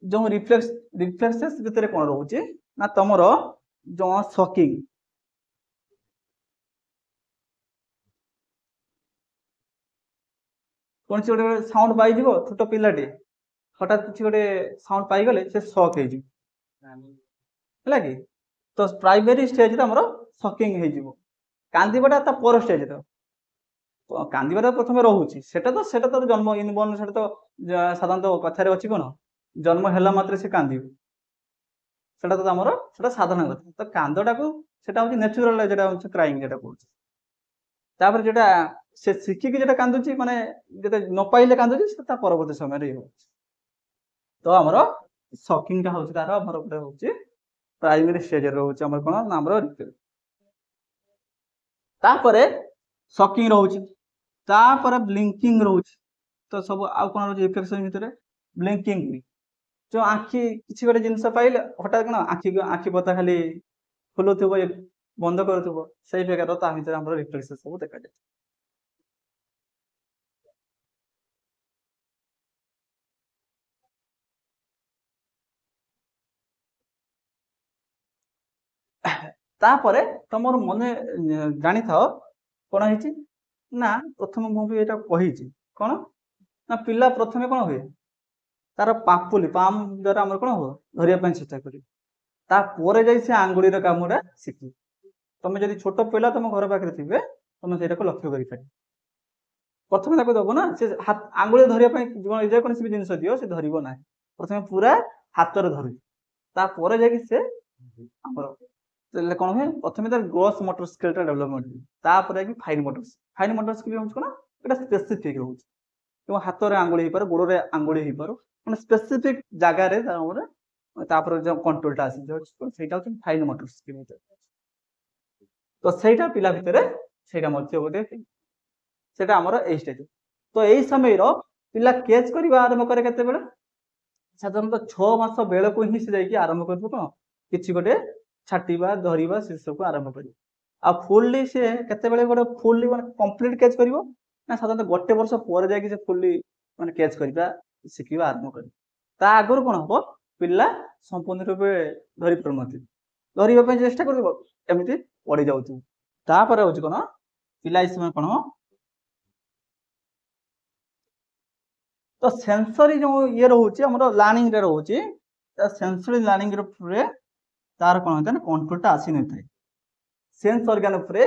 जो रिफ्लेक्सेस भितर कौन रोचे ना तुमर जो सकिंग କୌଣସି ଗୋଟେ ସାଉଣ୍ଡ ପାଇଯିବ ଛୋଟ ପିଲାଟେ ହଠାତ୍ କିଛି ଗୋଟେ ସାଉଣ୍ଡ ପାଇଗଲେ ସେ ସକ୍ ହେଇଯିବ ହେଲା କି। ତ ପ୍ରାଇମେରୀ ଷ୍ଟେଜରେ ଆମର ସକିଂ ହେଇଯିବ। କାନ୍ଦିବାଟା ତା ପର ଷ୍ଟେଜରେ। କାନ୍ଦିବାଟା ପ୍ରଥମେ ରହୁଛି, ସେଟା ତ ଜନ୍ମ ଇନବର୍ନ, ସେଟା ତ ସାଧାରଣତଃ କଥାରେ ଅଛି କଣ, ଜନ୍ମ ହେଲା ମାତ୍ରେ ସେ କାନ୍ଦିବ, ସେଟା ତ ଆମର ସେଟା ସାଧାରଣ କଥା। ତ କାନ୍ଦଟାକୁ ସେଟା ହଉଛି ନ୍ୟାଚୁରାଲ, ଯେଟା ହଉଛି କ୍ରାଇଂ ଯେଟା କହୁଛି। ତାପରେ ଯେଟା ସେ ଶିଖିକି ଯେଟା କାନ୍ଦୁଛି, ମାନେ ଯେଟା ନ ପାଇଲେ କାନ୍ଦୁଛି, ସେ ତା ପରବର୍ତ୍ତୀ ସମୟରେ ଇଏ ହଉଛି। ତ ଆମର ସକିଂଟା ହଉଛି ତାର ଆମର ଗୋଟେ ହଉଛି ପ୍ରାଇମେରୀ ଷ୍ଟେଜରେ ରହୁଛି ଆମର କଣ ନା ଆମର। ତାପରେ ସକିଂ ରହୁଛି, ତାପରେ ବ୍ଲିଙ୍କିଂ ରହୁଛି। ତ ସବୁ ଆଉ କଣ ରହୁଛି ଇଫେକ୍ସନ ଭିତରେ, ବ୍ଲିଙ୍କିଂ। ଯୋଉ ଆଖି କିଛି ଗୋଟେ ଜିନିଷ ପାଇଲେ ହଠାତ୍ କଣ ଆଖି ପତା ଖାଲି ଖୋଲୁଥିବ ବନ୍ଦ କରୁଥିବ, ସେଇ ପ୍ରକାର ତା ଭିତରେ ଆମର ରିଫ୍ଲେକ୍ସ ସବୁ ଦେଖାଯାଏ। ତାପରେ ତମର ମନେ ଜାଣିଥାଅ କଣ ହେଇଛି ନା, ପ୍ରଥମେ ମୁଁ ବି ଏଇଟା କହିଛି କଣ ନା, ପିଲା ପ୍ରଥମେ କଣ ହୁଏ, ତାର ପାପୁଲି ପାମ୍ ଦ୍ୱାରା ଆମର କଣ ହବ ଧରିବା ପାଇଁ ଚେଷ୍ଟା କରିବ, ତାପରେ ଯାଇ ସେ ଆଙ୍ଗୁଳିର କାମଟା ଶିଖିବ। ତମେ ଯଦି ଛୋଟ ପିଲା ତମ ଘର ପାଖରେ ଥିବେ, ତମେ ସେଇଟାକୁ ଲକ୍ଷ୍ୟ କରିପାରିବ। ପ୍ରଥମେ ତାକୁ ଦବ ନା, ସେ ଆଙ୍ଗୁଳି ଧରିବା ପାଇଁ ଯେକୌଣସି ବି ଜିନିଷ ଦିଅ ସେ ଧରିବ ନାହିଁ, ପ୍ରଥମେ ପୁରା ହାତରେ ଧରୁଛି, ତାପରେ ଯାଇକି ସେ ଆମର କଣ ହୁଏ, ପ୍ରଥମେ ତାର ଗ୍ରୋସ୍ ମୋଟର ସ୍କିଲଟା ଡେଭଲପମେଣ୍ଟ ହୁଏ, ତାପରେ ଯାଇକି ଫାଇନ୍ ମୋଟର ସ୍କିଲ ହଉଛି କଣ, ଏଟା ସ୍ପେସିଫିକ ରହୁଛି। ଏବଂ ହାତରେ ଆଙ୍ଗୁଳି ହେଇପାରେ, ଗୋଡରେ ଆଙ୍ଗୁଳି ହେଇପାରୁ, ମାନେ ସ୍ପେସିଫିକ ଜାଗାରେ ତାପରେ ଯୋଉ କଣ୍ଟ୍ରୋଲଟା ଆସିଯାଉଛି, ସେଇଟା ହଉଛି ଫାଇନ୍ ମୋଟର ସ୍କିଲ। ତ ସେଇଟା ପିଲା ଭିତରେ ସେଇଟା ମଧ୍ୟ ଗୋଟେ, ସେଇଟା ଆମର ଏଇ ଷ୍ଟେଜ। ତ ଏଇ ସମୟର ପିଲା କ୍ୟାଚ୍ କରିବା ଆରମ୍ଭ କରେ କେତେବେଳେ, ସାଧାରଣତଃ 6 ମାସ ବେଳକୁ ହିଁ ସେ ଯାଇକି ଆରମ୍ଭ କରିବ କଣ, କିଛି ଗୋଟେ ଛାଟିବା ଧରିବା ସେ ସବୁ ଆରମ୍ଭ କରିବ। ଆଉ ଫୁଲ୍ଲି ସେ କେତେବେଳେ ଗୋଟେ ଫୁଲ୍ଲି ମାନେ କମ୍ପ୍ଲିଟ କ୍ୟାଚ୍ କରିବ ନା, ସାଧାରଣତଃ 1 ବର୍ଷ ପରେ ଯାଇକି ସେ ଫୁଲ୍ଲି ମାନେ କ୍ୟାଚ୍ କରିବା ଶିଖିବା ଆରମ୍ଭ କରିବ। ତା ଆଗରୁ କଣ ହବ, ପିଲା ସମ୍ପୂର୍ଣ୍ଣ ରୂପେ ଧରି ପାରୁନଥିବ, ଧରିବା ପାଇଁ ଚେଷ୍ଟା କରିବ, ଏମିତି ପଡି ଯାଉଥିବ। ତାପରେ ହଉଛି କଣ, ପିଲା ଏଇ ସମୟ କଣ, ତ ସେନ୍ସରି ଯୋଉ ଇଏ ରହୁଛି ଆମର ଲର୍ଣ୍ଣିଂରେ ରହୁଛି, ସେନ୍ସରି ଲର୍ଣ୍ଣିଂ ଉପରେ ତାର କଣ ହୋଇଥାଏ ନା କଣ୍ଟ୍ରୋଲଟା ଆସିନଥାଏ। ସେନ୍ସ ଅର୍ଗାନ ଉପରେ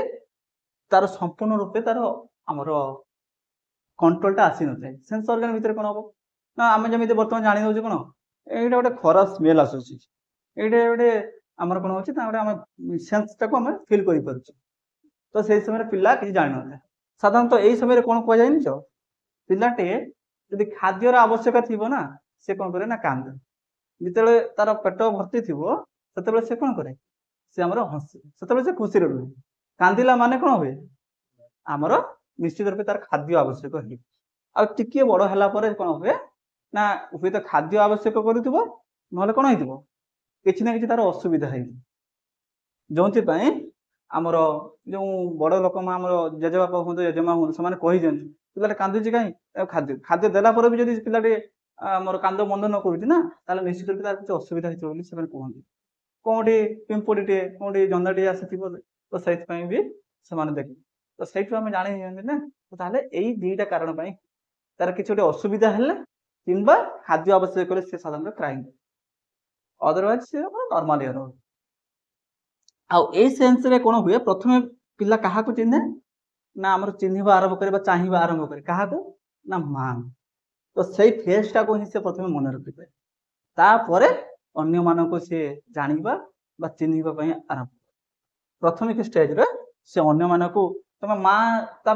ତାର ସମ୍ପୂର୍ଣ୍ଣ ରୂପେ ତାର ଆମର କଣ୍ଟ୍ରୋଲଟା ଆସିନଥାଏ। ସେନ୍ସ ଅର୍ଗାନ ଭିତରେ କଣ ହବ ନା, ଆମେ ଯେମିତି ବର୍ତ୍ତମାନ ଜାଣି ଦଉଛୁ କଣ, ଏଇଟା ଗୋଟେ ଖରାପ ସ୍ମେଲ ଆସୁଛି, ଏଇଟା ଗୋଟେ ଆମର କଣ ହଉଛି ନା, ଗୋଟେ ଆମେ ସେନ୍ସଟାକୁ ଆମେ ଫିଲ୍ କରିପାରୁଛୁ। ତ ସେଇ ସମୟରେ ପିଲା କିଛି ଜାଣିନଥାଏ। ସାଧାରଣତଃ ଏଇ ସମୟରେ କଣ କୁହାଯାଏ ନିଜ, ପିଲାଟେ ଯଦି ଖାଦ୍ୟର ଆବଶ୍ୟକ ଥିବ ନା, ସେ କଣ କରେ ନା କାନ୍ଦେ। ଯେତେବେଳେ ତାର ପେଟ ଭର୍ତ୍ତି ଥିବ, ସେତେବେଳେ ସେ କଣ କରେ, ସେ ଆମର ହସେ, ସେତେବେଳେ ସେ ଖୁସିରେ ରୁହେ। କାନ୍ଦିଲା ମାନେ କଣ ହୁଏ, ଆମର ନିଶ୍ଚିତ ରୂପେ ତାର ଖାଦ୍ୟ ଆବଶ୍ୟକ ହୁଏ। ଆଉ ଟିକେ ବଡ ହେଲା ପରେ କଣ ହୁଏ ନା, ହୁଏତ ଖାଦ୍ୟ ଆବଶ୍ୟକ କରୁଥିବ, ନହେଲେ କଣ ହେଇଥିବ, କିଛି ନା କିଛି ତାର ଅସୁବିଧା ହେଇଥିବ। ଯୋଉଥିପାଇଁ ଆମର ଯୋଉ ବଡ ଲୋକ ଆମର ଜେଜେବାପା ହୁଅନ୍ତୁ ଜେଜେମା ହୁଅନ୍ତୁ, ସେମାନେ କହିଦିଅନ୍ତି ପିଲାଟେ କାନ୍ଦୁଛି କାହିଁ, ଖାଦ୍ୟ ଦେଲା ପରେ ବି ଯଦି ପିଲାଟେ ଆମର କାନ୍ଦ ବନ୍ଦ ନ କରୁଛି ନା, ତାହେଲେ ନିଶ୍ଚିତ ରୂପେ ତାର କିଛି ଅସୁବିଧା ହେଇଥିବ ବୋଲି ସେମାନେ କୁହନ୍ତି। କୋଉଠି ପିମ୍ପୁଡ଼ିଟିଏ କୋଉଠି ଜନ୍ଦାଟିଏ ଆସିଥିବ, ତ ସେଇଥିପାଇଁ ବି ସେମାନେ ଦେଖନ୍ତି। ତ ସେଇଠୁ ଆମେ ଜାଣି ନିଅନ୍ତି ନା, ତାହେଲେ ଏଇ ଦିଟା କାରଣ ପାଇଁ ତାର କିଛି ଗୋଟେ ଅସୁବିଧା ହେଲେ କିମ୍ବା ଖାଦ୍ୟ ଆବଶ୍ୟକ କଲେ ସେ ସାଧାରଣତଃ କ୍ରାଇଂ, ଅଦରୱାଇଜ ସେ ନର୍ମାଲ ଇଏ ରହୁ। ଆଉ ଏଇ ସେନ୍ସରେ କଣ ହୁଏ, ପ୍ରଥମେ ପିଲା କାହାକୁ ଚିହ୍ନେ ନା, ଆମର ଚିହ୍ନିବା ଆରମ୍ଭ କରେ ବା ଚାହିଁବା ଆରମ୍ଭ କରେ କାହାକୁ ନା, ମା। ତ ସେଇ ଫେସ୍ଟାକୁ ହିଁ ସେ ପ୍ରଥମେ ମନେ ରଖିଥାଏ, ତାପରେ ଅନ୍ୟମାନଙ୍କୁ ସେ ଜାଣିବା ବା ଚିହ୍ନିବା ପାଇଁ ଆରମ୍ଭ। ପ୍ରଥମିକ ଷ୍ଟେଜରେ ସେ ଅନ୍ୟମାନଙ୍କୁ, ତମ ମା ତା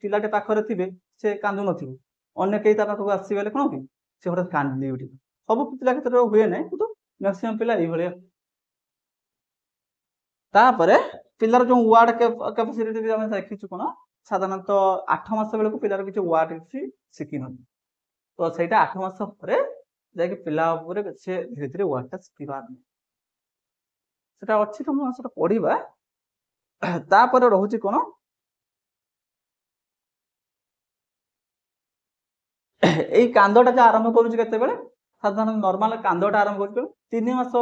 ପିଲାଟେ ପାଖରେ ଥିବେ, ସେ କାନ୍ଦୁ ନଥିବ, ଅନ୍ୟ କେହି ତା ପାଖକୁ ଆସିଗଲେ କଣ କି, ସେ ହଠାତ୍ କାନ୍ଦି ଉଠିବ। ସବୁ ପିଲା କ୍ଷେତ୍ରରେ ହୁଏ ନାହିଁ, କିନ୍ତୁ ମ୍ୟାକ୍ସିମମ୍ ପିଲା ଏଇଭଳିଆ। ତାପରେ ପିଲାର ଯୋଉ ୱାର୍ଡ କାପାସିଟି ଆମେ ଦେଖିଛୁ କଣ, ସାଧାରଣତଃ 8 ମାସ ବେଳକୁ ପିଲାର କିଛି ୱାର୍ଡ କିଛି ଶିଖିନଥିବ, ତ ସେଇଟା 8 ମାସ ପରେ ଯାଇକି ପିଲା ଉପରେ ସେ ଧୀରେ ଧୀରେ ୱାର୍ଡଟା ଶିଖିବା, ସେଟା ଅଛି ତମ ସେଟା ପଢିବା। ତାପରେ ରହୁଛି କଣ, ଏଇ କାନ୍ଦଟା ଯେ ଆରମ୍ଭ କରୁଛି କେତେବେଳେ, ସାଧାରଣ ନର୍ମାଲ କାନ୍ଦଟା ଆରମ୍ଭ କରୁଛି 3 ମାସ,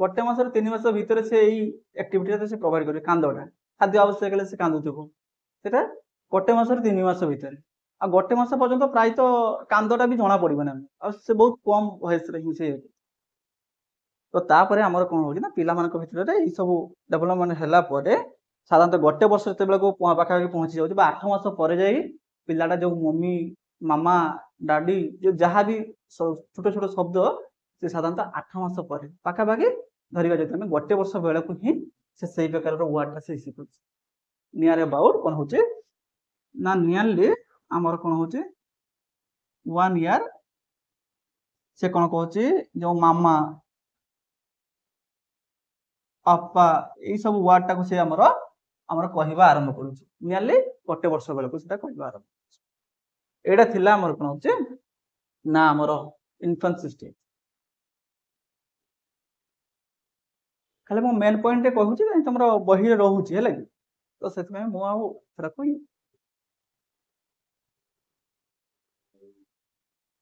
1 ମାସରୁ 3 ମାସ ଭିତରେ ସେ ଏଇ ଆକ୍ଟିଭିଟିଟା ସେ ପ୍ରୋଭାଇଡ କରିବେ। କାନ୍ଦଟା ଖାଦ୍ୟ ଆବଶ୍ୟକ ହେଲେ ସେ କାନ୍ଦୁଥିବ, ସେଟା 1 ମାସରୁ 3 ମାସ ଭିତରେ। ଆଉ ଗୋଟେ ମାସ ପର୍ଯ୍ୟନ୍ତ ପ୍ରାୟତଃ କାନ୍ଦଟା ବି ଜଣା ପଡିବନି ଆମେ, ଆଉ ସେ ବହୁତ କମ ବୟସରେ ହିଁ ସେ ତ ତାପରେ ଆମର କଣ ହଉଛି ନା ପିଲାମାନଙ୍କ ଭିତରେ ଏଇ ସବୁ ଡେଭଲପମେଣ୍ଟ ହେଲା ପରେ ସାଧାରଣତଃ ଗୋଟେ ବର୍ଷ ଯେତେବେଳକୁ ପାଖାପାଖି ପହଞ୍ଚି ଯାଉଛି ବା 8 ମାସ ପରେ ଯାଇ ପିଲାଟା ଯୋଉ ମମି ମାମା ଡାଡି ଯୋଉ ଯାହା ବି ଛୋଟ ଛୋଟ ଶବ୍ଦ ସେ ସାଧାରଣତଃ 8 ମାସ ପରେ ପାଖାପାଖି ଧରିବା ଯଦି ଆମେ ଗୋଟେ ବର୍ଷ ବେଳକୁ ହିଁ ସେ ସେଇ ପ୍ରକାରର ୱାର୍ଡଟା ସେ ଶିଖୁଛି। ନିୟର ଆବାଉଟ କଣ ହଉଛି ନା ନିୟରଲି ଆମର କଣ ହଉଛି 1 ଇୟର ସେ କଣ କହୁଛି ଯୋଉ ମାମା ପାପା ଏଇ ସବୁ ୱାର୍ଡ ଟାକୁ ସେ ଆମର କହିବା ଆରମ୍ଭ କରୁଛି ନିୟରଲି ଗୋଟେ ବର୍ଷ ବେଳକୁ ସେଟା କହିବା ଆରମ୍ଭ କରୁଛି। ଏଇଟା ଥିଲା ଆମର କଣ ହଉଛି ନା ଆମର ଇନଫାନ୍ସି ଷ୍ଟେଜ। ଖାଲି ମୁଁ ମେନ୍ ପଏଣ୍ଟ କହୁଛି ତମର ବହିରେ ରହୁଛି ହେଲା କି, ତ ସେଥିପାଇଁ ମୁଁ ଆଉ ସେଟା କହିବି।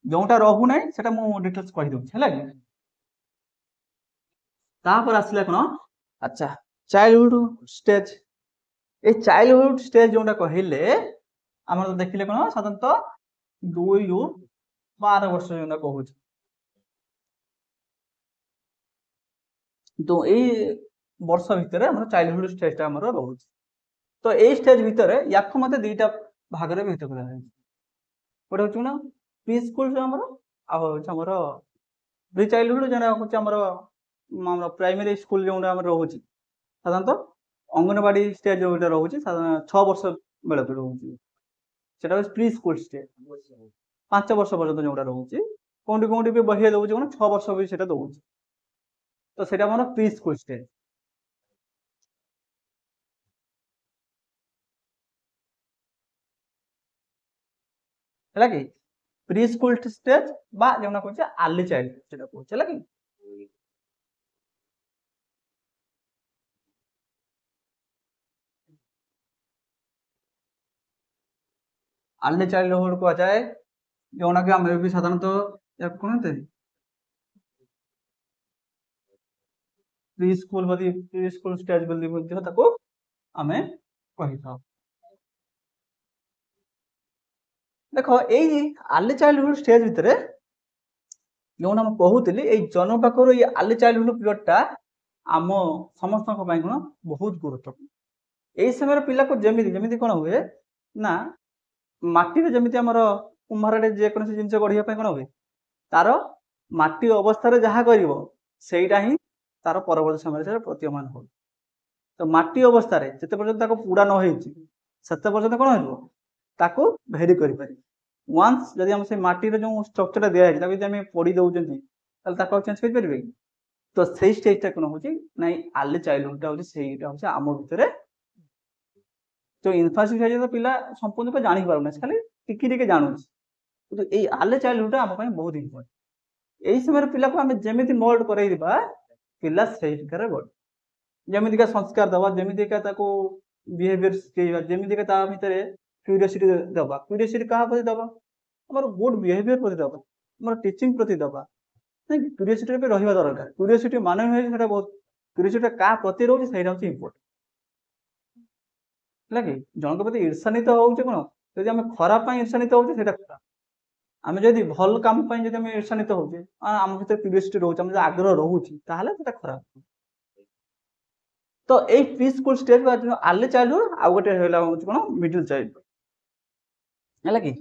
ଯୋଉଟା ରହୁନାହିଁ ସେଟା ମୁଁ ଡିଟେଲ୍ସ କହିଦଉଛି ହେଲା କି। ତାପରେ ଆସିଲା କଣ ଆଚ୍ଛା ଚାଇଲ୍ଡହୁଡ ଷ୍ଟେଜ। এই ଚାଇଲ୍ଡହୁଡ ଷ୍ଟେଜ ଯୋଉଟା କହିଲେ ଆମର ଦେଖିଲେ କଣ ସାଧାରଣତଃ 2 ରୁ 12 ବର୍ଷ ଯୋଉଟା କହୁଛି। ତ ଏଇ ବର୍ଷ ଭିତରେ ଆମର ଚାଇଲ୍ଡହୁଡ ଷ୍ଟେଜଟା ଆମର ରହୁଛି। ତ ଏଇ ଷ୍ଟେଜ ଭିତରେ ୟାକୁ ମତେ ଦିଟା ଭାଗରେ ବିଭକ୍ତ କରାଯାଇଛି। ଗୋଟେ ହଉଛି ନା ପ୍ରି ସ୍କୁଲ ଆମର ଆଉ ହଉଛି ଆମର ପ୍ରି ଚାଇଲ୍ଡହୁଡ ଯୋଉଟା ହଉଛି ଆମର ପ୍ରାଇମେରୀ ସ୍କୁଲ ଯୋଉଟା ଆମର ରହୁଛି ସାଧାରଣତଃ ଅଙ୍ଗନବାଡି ଷ୍ଟେଜ ଯୋଉଟା ରହୁଛି 6 ବର୍ଷ ବେଳକୁ ରହୁଛି ସେଟା ହଉଛି ପ୍ରି ସ୍କୁଲ ଷ୍ଟେଜ। 5 ବର୍ଷ ପର୍ଯ୍ୟନ୍ତ ଯୋଉଟା ରହୁଛି କୋଉଠି କୋଉଠି ବି ବହିରେ ଦଉଛି କଣ 6 ବର୍ଷ ବି ସେଟା ଦଉଛି, ତ ସେଇଟା ଆମର ପ୍ରି ସ୍କୁଲ ଷ୍ଟେଜ। ହେଲା କି ପ୍ରି ସ୍କୁଲ ଷ୍ଟେଜ ବା ଯୋଉଟା କହୁଛି ଆର୍ଲି ଚାଇଲ୍ଡ ସେଟା କହୁଛି ହେଲା କି। ଆର୍ଲି ଚାଇଲ୍ଡହୁଡ କୁହାଯାଏ ଯୋଉଟା କି ଆମେ ବି ସାଧାରଣତଃ ୟାକୁ କୁହନ୍ତି ପ୍ରି ସ୍କୁଲ ଷ୍ଟେଜ ବୋଲି ମଧ୍ୟ ତାକୁ ଆମେ କହିଥାଉ। ଦେଖ ଏଇ ଆର୍ଲି ଚାଇଲ୍ଡହୁଡ ଷ୍ଟେଜ ଭିତରେ ଯୋଉଟା ମୁଁ କହୁଥିଲି ଏଇ ଜନ୍ମ ପାଖରୁ ଏଇ ଆର୍ଲି ଚାଇଲ୍ଡହୁଡ ପିରିୟଡଟା ଆମ ସମସ୍ତଙ୍କ ପାଇଁ କଣ ବହୁତ ଗୁରୁତ୍ୱପୂର୍ଣ୍ଣ। ଏଇ ସମୟରେ ପିଲାକୁ ଯେମିତି ଯେମିତି କଣ ହୁଏ ନା ମାଟିରେ ଯେମିତି ଆମର କୁମ୍ଭାରଟେ ଯେକୌଣସି ଜିନିଷ ଗଢିବା ପାଇଁ କଣ ହୁଏ ତାର ମାଟି ଅବସ୍ଥାରେ ଯାହା କରିବ ସେଇଟା ହିଁ ତାର ପରବର୍ତ୍ତୀ ସମୟରେ ସେଟା ପ୍ରତୀୟମାନ ହୁଏ। ତ ମାଟି ଅବସ୍ଥାରେ ଯେତେ ପର୍ଯ୍ୟନ୍ତ ତାକୁ ପୁଡା ନ ହେଇଛି ସେତେ ପର୍ଯ୍ୟନ୍ତ କଣ ହେଇଯିବ ତାକୁ ଭେରି କରିପାରିବ। ୱାନ୍ସ ଯଦି ଆମେ ସେ ମାଟିର ଯୋଉ ଷ୍ଟ୍ରକ୍ଚରଟା ଦିଆଯାଇଛି ତାକୁ ଯଦି ଆମେ ପୋଡି ଦଉଛନ୍ତି ତାହେଲେ ତାକୁ ଆଉ ଚେଞ୍ଜ କରିପାରିବେ କି? ତ ସେଇ ଷ୍ଟେଜଟା କଣ ହଉଛି ନାଇଁ ଆର୍ଲି ଚାଇଲ୍ଡହୁଡଟା ହଉଛି ସେଇଟା ହଉଛି ଆମ ଭିତରେ ଯୋଉ ଇନଫାନ୍ସି ଷ୍ଟେଜରେ ତ ପିଲା ସମ୍ପୂର୍ଣ୍ଣ ଜାଣି ପାରୁନାହିଁ ଖାଲି ଟିକେ ଟିକେ ଜାଣୁଛି, କିନ୍ତୁ ଏଇ ଆର୍ଲି ଚାଇଲ୍ଡହୁଡଟା ଆମ ପାଇଁ ବହୁତ ଇମ୍ପୋର୍ଟାଣ୍ଟ। ଏଇ ସମୟରେ ପିଲାକୁ ଆମେ ଯେମିତି ମୋଲ୍ଡ କରେଇବା ପିଲା ସେଇ ପ୍ରକାରରେ ବଢେ। ଯେମିତିକା ସଂସ୍କାର ଦବା ଯେମିତିକା ତାକୁ ବିହେଭିୟର ଶିଖେଇବା ଯେମିତିକା ତା ଭିତରେ କ୍ୟୁରିଓସିଟି ଦବା। କ୍ୟୁରିଓସିଟି କାହା ପ୍ରତି ଦବା ଆମର ଗୁଡ ବିହେଭିୟର ପ୍ରତି ଦବା, ଆମର ଟିଚିଂ ପ୍ରତି ଦବା। କ୍ୟୁରିଓସିଟି ବି ରହିବା ଦରକାର। କ୍ୟୁରିଓସିଟି ମାନେ ନୁହେଁ ସେଟା ବହୁତ କ୍ୟୁରିଓସିଟି କାହା ପ୍ରତି ରହୁଛି ସେଇଟା ହଉଛି ଇମ୍ପୋର୍ଟାଣ୍ଟ ହେଲା କି। ଜଣଙ୍କ ପ୍ରତି ଈର୍ଷାନ୍ୱିତ ହଉଛି କଣ ଯଦି ଆମେ ଖରାପ ପାଇଁ ଈର୍ଷାନ୍ୱିତ ହଉଛେ ସେଇଟା ଖରାପ। ଆମେ ଯଦି ଭଲ କାମ ପାଇଁ ଯଦି ଆମେ ଈର୍ଷାନ୍ୱିତ ହଉଛେ ଆମ ଭିତରେ କ୍ୟୁରିଓସିଟି ରହୁଛି ଆମ ଆଗ୍ରହ ରହୁଛି ତାହେଲେ ସେଟା ଖରାପ। ତ ଏଇ ପ୍ରି ସ୍କୁଲ ଷ୍ଟେଜ ବା ଆର୍ଲି ଚାଇଲ୍ଡହୁଡ ଆଉ ଗୋଟେ ରହିଲା ହଉଛି କଣ ମିଡିଲ ଚାଇଲ୍ଡହୁଡ ହେଲା କି।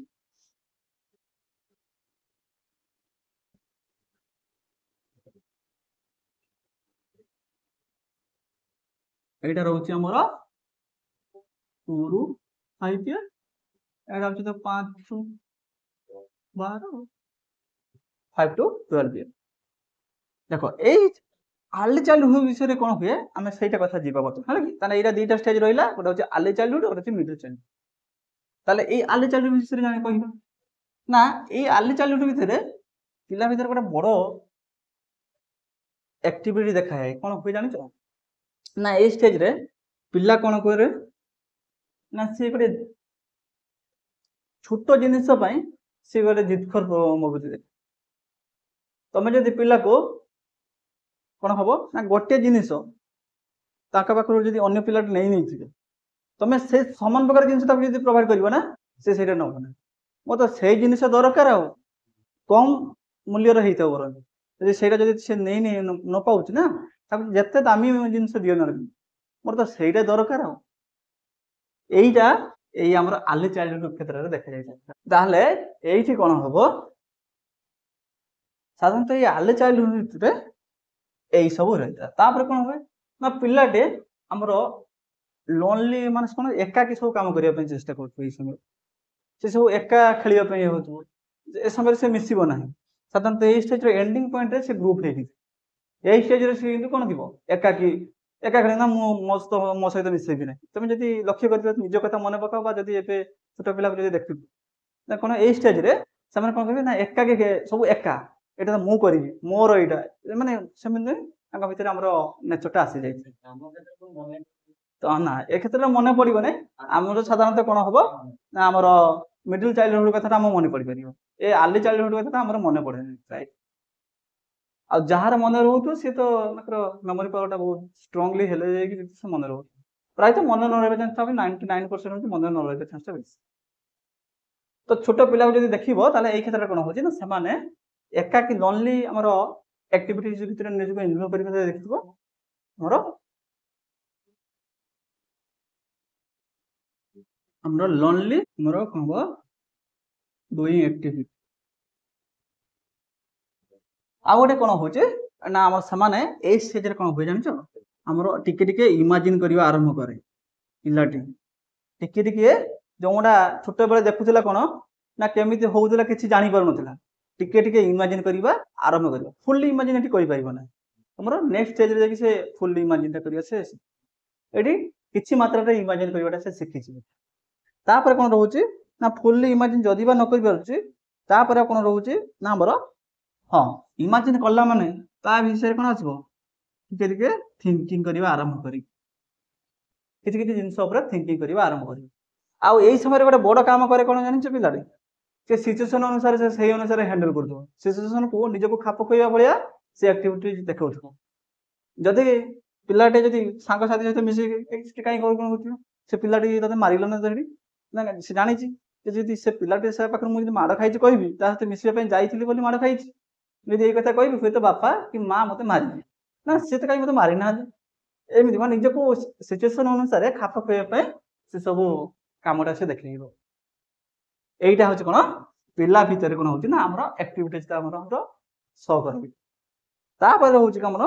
ଏଇଟା ରହୁଛି ଆମର 2 ରୁ 5 ଇୟର, ଏଇଟା ହଉଛି ତ 5 ରୁ 12 5 ଟୁ 12 ଇୟର। ଦେଖ ଏଇ ଆର୍ଲି ଚାଇଲ୍ଡହୁଡ ବିଷୟରେ କଣ ହୁଏ ଆମେ ସେଇଟା କଥା ଯିବା ବର୍ତ୍ତମାନ ହେଲା କି। ତାହେଲେ ଏଇଟା ଦିଟା ଷ୍ଟେଜ ରହିଲା, ଗୋଟେ ହଉଛି ଆର୍ଲି ଚାଇଲ୍ଡହୁଡ ଗୋଟେ ହଉଛି ମିଡିଲ ଚାଇଲ୍ଡହୁଡ। ତାହେଲେ ଏଇ ଆର୍ଲି ଚାଇଲ୍ଡହୁଡ ବିଷୟରେ ଜାଣି କହିବା ନା ଏଇ ଆର୍ଲି ଚାଇଲ୍ଡହୁଡ ଭିତରେ ପିଲା ଭିତରେ ଗୋଟେ ବଡ ଆକ୍ଟିଭିଟି ଦେଖାଏ। କଣ ହୁଏ ଜାଣିଛ ନା ଏଇ ଷ୍ଟେଜରେ ପିଲା କଣ କରେ ନା ସିଏ ଗୋଟେ ଛୋଟ ଜିନିଷ ପାଇଁ ସିଏ ଗୋଟେ ଜିଦଖୋର ପ୍ରବୃତ୍ତି ଦେଖେ। ତମେ ଯଦି ପିଲାକୁ କଣ ହବ ନା ଗୋଟେ ଜିନିଷ ତାଙ୍କ ପାଖରୁ ଯଦି ଅନ୍ୟ ପିଲାଟା ନେଇଯିବେ ତମେ ସେ ସମାନ ପ୍ରକାର ଜିନିଷ ତାକୁ ଯଦି ପ୍ରୋଭାଇଡ କରିବ ନା ସେ ସେଇଟା ନବ ନା। ମୋତେ ସେଇ ଜିନିଷ ଦରକାର ଆଉ କମ୍ ମୂଲ୍ୟର ହେଇଥାଉ ବରଂ ଯଦି ସେଇଟା ଯଦି ସେ ନ ପାଉଛି ନା ତାକୁ ଯେତେ ଦାମୀ ଜିନିଷ ଦିଅ ନା ମୋର ତ ସେଇଟା ଦରକାର ଆଉ এইটা এই ଆମର ଆର୍ଲି ଚାଇଲ୍ଡହୁଡ୍ କ୍ଷେତ୍ରରେ ଦେଖାଯାଇଥାଏ। ତାହେଲେ ଏଇଠି କଣ ହବ ସାଧାରଣତଃ ଏଇ ଆର୍ଲି ଚାଇଲ୍ଡହୁଡ୍ ଭିତରେ ଏଇ ସବୁ ରହିଥାଏ। ତାପରେ କଣ ହୁଏ ନା ପିଲାଟେ ଆମର ଲୋନଲି ମାନେ କଣ ଏକାକି ସବୁ କାମ କରିବା ପାଇଁ ଚେଷ୍ଟା କରୁଥିବ ଏଇ ସମୟରେ ସେ ସବୁ ଏକା ଖେଳିବା ପାଇଁ ହଉଥିବ ଏ ସମୟରେ ସେ ମିଶିବ ନାହିଁ। ସାଧାରଣତଃ ଏଇ ଷ୍ଟେଜର ଏଣ୍ଡିଂ ପଏଣ୍ଟରେ ସେ ଗ୍ରୁପ ହେଇକି ଏଇ ଷ୍ଟେଜରେ ସେ କିନ୍ତୁ କଣ ଥିବ ଏକାକି ଏକା ଖେଳେ ନା ମୁଁ ମୋ ସହିତ ମିଶେଇବି ନାହିଁ। ତମେ ଯଦି ଲକ୍ଷ୍ୟ କରିବ ନିଜ କଥା ମନେ ପକାଅ ବା ଯଦି ଏବେ ଛୋଟ ପିଲାକୁ ଯଦି ଦେଖିବ ନା କଣ ଏଇ ଷ୍ଟେଜରେ ସେମାନେ କଣ କରିବେ ନା ଏକାକି ସବୁ ଏକା ଏଇଟା ମୁଁ କରିବି ମୋର ଏଇଟା ମାନେ ସେମିତି ତାଙ୍କ ଭିତରେ ଆମର ନେଚରଟା ଆସିଯାଇଛି। ତ ନା ଏ କ୍ଷେତ୍ରରେ ମନେ ପଡିବ ନାହିଁ। ଆମର ସାଧାରଣତଃ କଣ ହବ ନା ଆମର ମିଡିଲ ଚାଇଲ୍ଡହୁଡ୍ କଥାଟା ଆମ ମନେ ପଡିପାରିବ ଏ ଆର୍ଲି ଚାଇଲ୍ଡହୁଡ୍ କଥାଟା ଆମର ମନେ ପଡେନି ପ୍ରାୟ। ଆଉ ଯାହାର ମନେ ରହୁଥିବ ସିଏ ତ ତାଙ୍କର ମେମୋରି ପାୱାରଟା ବହୁତ ଷ୍ଟ୍ରଙ୍ଗଲି ହେଲେ ଯାଇକି ସେ ମନେ ରହୁଥିବ। ପ୍ରାୟତଃ ମନେ ନ ରହିବା ଚାନ୍ସ 99% ହଉଛି ମନେ ନ ରହିବା ଚାନ୍ସଟା ବେଶୀ। ତ ଛୋଟ ପିଲାକୁ ଯଦି ଦେଖିବ ତାହେଲେ ଏଇ କ୍ଷେତ୍ରରେ କଣ ହଉଛି ନା ସେମାନେ ଏକାକି ଲୋନଲି ଆମର ଆକ୍ଟିଭିଟିଜ ଭିତରେ ନିଜକୁ ଇନଭଲ୍ଭ କରିବା ଦେଖିଥିବ ଆମର ଲୋନଲି ଆମର କଣ ହବ ଡୁଇଂ ଆକ୍ଟିଭିଟି। ଆଉ ଗୋଟେ କଣ ହଉଛି ନା ଆମର ସେମାନେ ଏଇ ଷ୍ଟେଜରେ କଣ ହୁଏ ଜାଣିଛ ଆମର ଟିକେ ଟିକେ ଇମାଜିନ କରିବା ଆରମ୍ଭ କରେ ପିଲାଟି ଟିକେ ଟିକେ ଯୋଉଟା ଛୋଟବେଳେ ଦେଖୁଥିଲା କଣ ନା କେମିତି ହଉଥିଲା କିଛି ଜାଣିପାରୁନଥିଲା ଟିକେ ଟିକେ ଇମାଜିନ କରିବା ଆରମ୍ଭ କରିବ ଫୁଲି ଇମାଜିନ ଏଠି କରିପାରିବ ନାହିଁ ତମର ନେକ୍ସଟ ଷ୍ଟେଜରେ ଯାଇକି ସେ ଫୁଲି ଇମାଜିନଟା କରିବା ସେ ଏଠି କିଛି ମାତ୍ରାରେ ଇମାଜିନ କରିବାଟା ସେ ଶିଖିଯିବ। ତାପରେ କଣ ରହୁଛି ନା ଫୁଲି ଇମାଜିନ ଯଦି ବା ନ କରିପାରୁଛି ତାପରେ କଣ ରହୁଛି ନା ଆମର ହଁ ଇମାଜିନ କଲା ମାନେ ତା ବିଷୟରେ କଣ ଆସିବ ଟିକେ ଟିକେ ଥିଙ୍କିଂ କରିବା ଆରମ୍ଭ କରି କିଛି କିଛି ଜିନିଷ ଉପରେ ଥିଙ୍କିଂ କରିବା ଆରମ୍ଭ କରିବ। ଆଉ ଏଇ ସମୟରେ ଗୋଟେ ବଡ କାମ କରେ କଣ ଜାଣିଛ ପିଲାଟି ସେ ସିଚୁଏସନ ଅନୁସାରେ ସେ ସେଇ ଅନୁସାରେ ହ୍ୟାଣ୍ଡେଲ କରୁଥିବ ସିଚୁଏସନକୁ ନିଜକୁ ଖାପ ଖୁଆଇବା ଭଳିଆ ସେ ଆକ୍ଟିଭିଟି ଦେଖାଉଥିବ। ଯଦି ପିଲାଟେ ଯଦି ସାଙ୍ଗସାଥି ସହିତ ମିଶିକି କାହିଁ କଣ କରୁଥିବ ସେ ପିଲାଟି ତତେ ମାରିଲ ନା ସେଠି ନା ସେ ଜାଣିଛି ଯଦି ସେ ପିଲାଟି ସେ ପାଖରେ ମୁଁ ଯଦି ମାଡ଼ ଖାଇଛି କହିବି ତା ସହିତ ମିଶିବା ପାଇଁ ଯାଇଥିଲି ବୋଲି ମାଡ଼ ଖାଇଛି ଯଦି ଏଇ କଥା କହିବି ହୁଏତ ବାପା କି ମା ମତେ ମାରିବେ ନା ସେ ତ କାହିଁ ମତେ ମାରିନାହାନ୍ତି ଏମିତି ମାନେ ନିଜକୁ ସିଚୁଏସନ ଅନୁସାରେ ଖାପ ଖୁଆଇବା ପାଇଁ ସେ ସବୁ କାମଟା ସେ ଦେଖେଇବ। এইটা হচ্ছে কোন ପିଲା ଭିତରେ କଣ ହଉଛି ନା ଆମର ଆକ୍ଟିଭିଟିଜଟା ଆମର ସହ କରିବି। ତାପରେ ହଉଛି ଆମର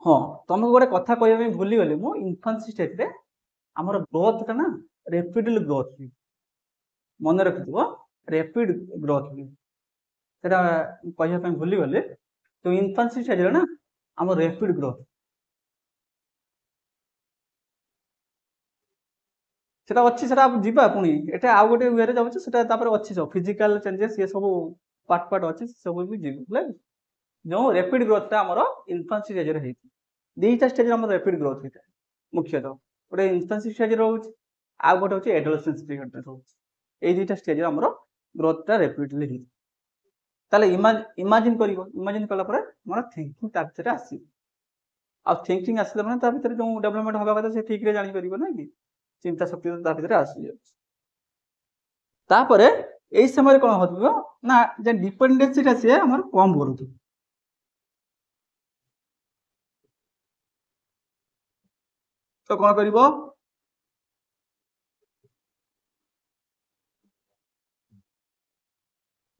ହଁ ତମକୁ ଗୋଟେ କଥା କହିବା ପାଇଁ ଭୁଲିଗଲି ମୁଁ ଇନଫାନ୍ସି ଷ୍ଟେଜରେ ଆମର ଗ୍ରୋଥଟା ନା ରେପିଡଲି ଗ୍ରୋଥ ହୁଏ ମନେ ରଖିଥିବ ରେପିଡ ଗ୍ରୋଥ ହୁଏ ସେଟା କହିବା ପାଇଁ ଭୁଲିଗଲି ତ ଇନଫାନ୍ସି ଷ୍ଟେଜରେ ନା ଆମର ରେପିଡ ଗ୍ରୋଥ সেটা ଅଛି ସେଟା ଯିବା ପୁଣି ଏଟା ଆଉ ଗୋଟେ ୱେରେ ଯାଉଛି ସେଟା ତାପରେ ଅଛି ସବୁ ଫିଜିକାଲ ଚେଞ୍ଜେସ୍ ଇଏ ସବୁ ପାର୍ଟ ଅଛି ସବୁ ବି ଯିବୁ ହେଲା ଯେଉଁ ରେପିଡ ଗ୍ରୋଥଟା ଆମର ଇନଫାନ୍ସି ଷ୍ଟେଜରେ ହେଇଛି ଦୁଇଟା ଷ୍ଟେଜରେ ଆମର ରେପିଡ ଗ୍ରୋଥ ହେଇଥାଏ ମୁଖ୍ୟତଃ ଗୋଟେ ଇନଫାନ୍ସି ଷ୍ଟେଜରେ ରହୁଛି ଆଉ ଗୋଟେ ହଉଛି ଏଡୋଲେସେନ୍ସ ପିରିୟଡରେ ରହୁଛି ଏଇ ଦୁଇଟା ଷ୍ଟେଜରେ ଆମର ଗ୍ରୋଥଟା ରେପିଡଲି ହେଇଛି। ତାହେଲେ ଇମାଜିନ କରିବ ଇମାଜିନ କଲା ପରେ ଆମର ଥିଙ୍କିଂ ତା ଭିତରେ ଆସିବ ଆଉ ଥିଙ୍କିଂ ଆସିଲା ମାନେ ତା ଭିତରେ ଯେଉଁ ଡେଭଲପମେଣ୍ଟ ହବା କଥା ସେ ଠିକରେ ଜାଣିପାରିବ ନା କି ଚିନ୍ତା ଶକ୍ତି ତା ଭିତରେ ଆସିଯାଉଛି। ତାପରେ ଏଇ ସମୟରେ କଣ ହଉଥିବ ନା ଯେ ଡିପେଣ୍ଡେନ୍ସିଟା ସିଏ ଆମର କମ କରୁଥିବ ତ କଣ କରିବ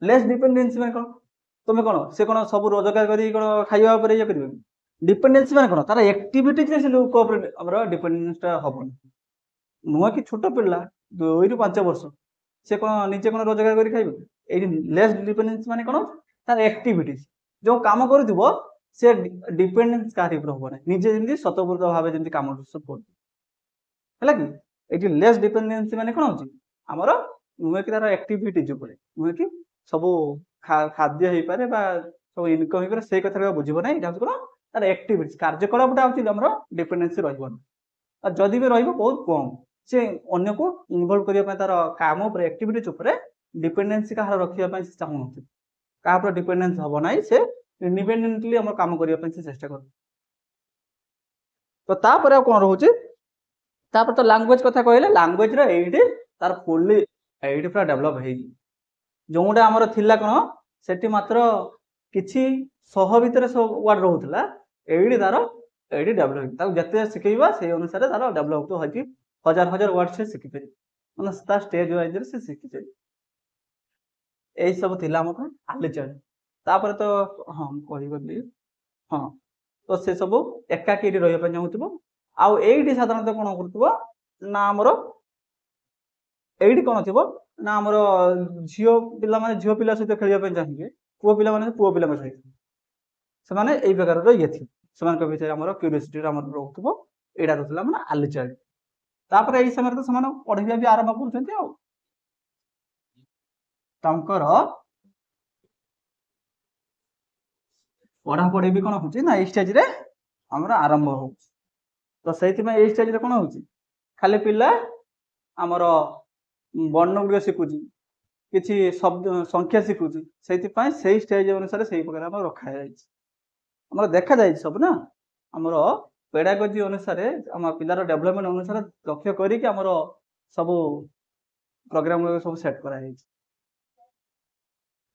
ଲେସ୍ ଡିପେଣ୍ଡେନ୍ସି ମାନେ କଣ ତମେ କଣ ସେ କଣ ସବୁ ରୋଜଗାର କରି କଣ ଖାଇବା ଉପରେ ଇଏ କରିବେ ଡିପେଣ୍ଡେନ୍ସି ମାନେ କଣ ତାର ଆକ୍ଟିଭିଟିଜରେ ସେ ଲୋକ ଉପରେ ଆମର ଡିପେଣ୍ଡେନ୍ସଟା ହବନି ନୁହଁ କି ଛୋଟ ପିଲା 2 ରୁ 5 ବର୍ଷ ସେ କଣ ନିଜେ କଣ ରୋଜଗାର କରି ଖାଇବ ଏଇଠି ଲେସ୍ ଡିପେଣ୍ଡେନ୍ସି ମାନେ କଣ ତାର ଆକ୍ଟିଭିଟିଜ ଯୋଉ କାମ କରୁଥିବ ସେ ଡିପେଣ୍ଡେନ୍ସ କାହା ଉପରେ ହବ ନାହିଁ ନିଜେ ଯେମିତି ସ୍ୱତଃପୃତ ଭାବେ ଯେମିତି କାମ ସବୁ କରୁଥିବ ହେଲା କି ଏଠି ଲେସ୍ ଡିପେଣ୍ଡେନ୍ସି ମାନେ କଣ ହଉଛି ଆମର ନୁହେଁ କି ତାର ଆକ୍ଟିଭିଟିଜ ଉପରେ ନୁହେଁ କି ସବୁ ଖାଦ୍ୟ ହେଇପାରେ ବା ସବୁ ଇନକମ୍ ହେଇପାରେ ସେଇ କଥାଟା ବୁଝିବ ନାହିଁ ଏଇଟା ହଉଛି କଣ ତାର ଆକ୍ଟିଭିଟି କାର୍ଯ୍ୟକଳାପଟା ହଉଛି ଆମର ଡିପେଣ୍ଡେନ୍ସି ରହିବନି ଆଉ ଯଦି ବି ରହିବ ବହୁତ କମ୍ ସେ ଅନ୍ୟକୁ ଇନଭଲ୍ଭ କରିବା ପାଇଁ ତାର କାମ ଉପରେ ଆକ୍ଟିଭିଟିଜ ଉପରେ ଡିପେଣ୍ଡେନ୍ସି କାହାର ରଖିବା ପାଇଁ ସେ ଚାହୁଁନଥିବ କାହା ଉପରେ ଡିପେଣ୍ଡେନ୍ସ ହବ ନାହିଁ ସେ ଇଣ୍ଡିପେଣ୍ଡେଣ୍ଟଲି ଆମର କାମ କରିବା ପାଇଁ ସେ ଚେଷ୍ଟା କରିବ। ତ ତାପରେ ଆଉ କଣ ରହୁଛି ତାପରେ ତ ଲାଙ୍ଗୁଏଜ କଥା କହିଲେ ଲାଙ୍ଗୁଏଜର ଏଇଠି ତାର ଫୁଲି ଏଇଠି ପୁରା ଡେଭଲପ ହେଇଛି। ଯୋଉଟା ଆମର ଥିଲା କଣ ସେଠି ମାତ୍ର କିଛି 100 ଭିତରେ ୱାର୍ଡ ରହୁଥିଲା, ଏଇଠି ତାର ଏଇଠି ଡେଭଲପ ହେଇଛି। ତାକୁ ଯେତେ ଶିଖେଇବା ସେଇ ଅନୁସାରେ ତାର ଡେଭଲପ ହେଇଛି, ହଜାର ହଜାର ୱାର୍ଡ ସେ ଶିଖିପାରିବ, ମାନେ ତା ଷ୍ଟେଜ ୱାଇଜରେ ସେ ଶିଖିପାରିବ। ଏଇ ସବୁ ଥିଲା ଆମର ଆଲିଚାଳି। ତାପରେ ତ ହଁ ମୁଁ କହିଗଲି, ହଁ ତ ସେ ସବୁ ଏକାକି ଏଠି ରହିବା ପାଇଁ ଚାହୁଁଥିବ। ଆଉ ଏଇଠି ସାଧାରଣତଃ କଣ କରୁଥିବ ନା ଆମର ଏଇଠି କଣ ଥିବ ନା ଆମର ଝିଅ ପିଲାମାନେ ଝିଅ ପିଲା ସହିତ ଖେଳିବା ପାଇଁ ଚାହିଁବେ, ପୁଅ ପିଲାମାନେ ପୁଅ ପିଲାଙ୍କ ସହିତ, ସେମାନେ ଏଇ ପ୍ରକାରର ଇଏ ଥିବ, ସେମାନଙ୍କ ଭିତରେ ଆମର କ୍ୟୁରିଓସିଟି ଆମର ରହୁଥିବ। ଏଇଟା ରହୁଥିଲା ମାନେ ଆଲିଚାଳି। ତାପରେ ଏଇ ସମୟରେ ତ ସେମାନେ ପଢିବା ବି ଆରମ୍ଭ କରୁଛନ୍ତି। ଆଉ ତାଙ୍କର ପଢାପଢି ବି କଣ ହଉଛି ନା ଏଇ ଷ୍ଟେଜରେ ଆମର ଆରମ୍ଭ ହଉଛି। ତ ସେଇଥିପାଇଁ ଏଇ ଷ୍ଟେଜରେ କଣ ହଉଛି, ଖାଲି ପିଲା ଆମର ବର୍ଣ୍ଣ ଗୁଡ଼ିକ ଶିଖୁଛି, କିଛି ଶବ୍ଦ ସଂଖ୍ୟା ଶିଖୁଛି। ସେଇଥିପାଇଁ ସେଇ ଷ୍ଟେଜ ଅନୁସାରେ ସେଇ ପ୍ରକାର ଆମର ରଖାଯାଇଛି। ଆମର ଦେଖାଯାଇଛି ସବୁ ନା, ଆମର ପେଡାଗୋଜି ଅନୁସାରେ ଆମ ପିଲାର ଡେଭଲପମେଣ୍ଟ ଅନୁସାରେ ଲକ୍ଷ୍ୟ କରିକି ଆମର ସବୁ ପ୍ରୋଗ୍ରାମ ଗୁଡ଼ିକ ସବୁ ସେଟ୍ କରାଯାଇଛି।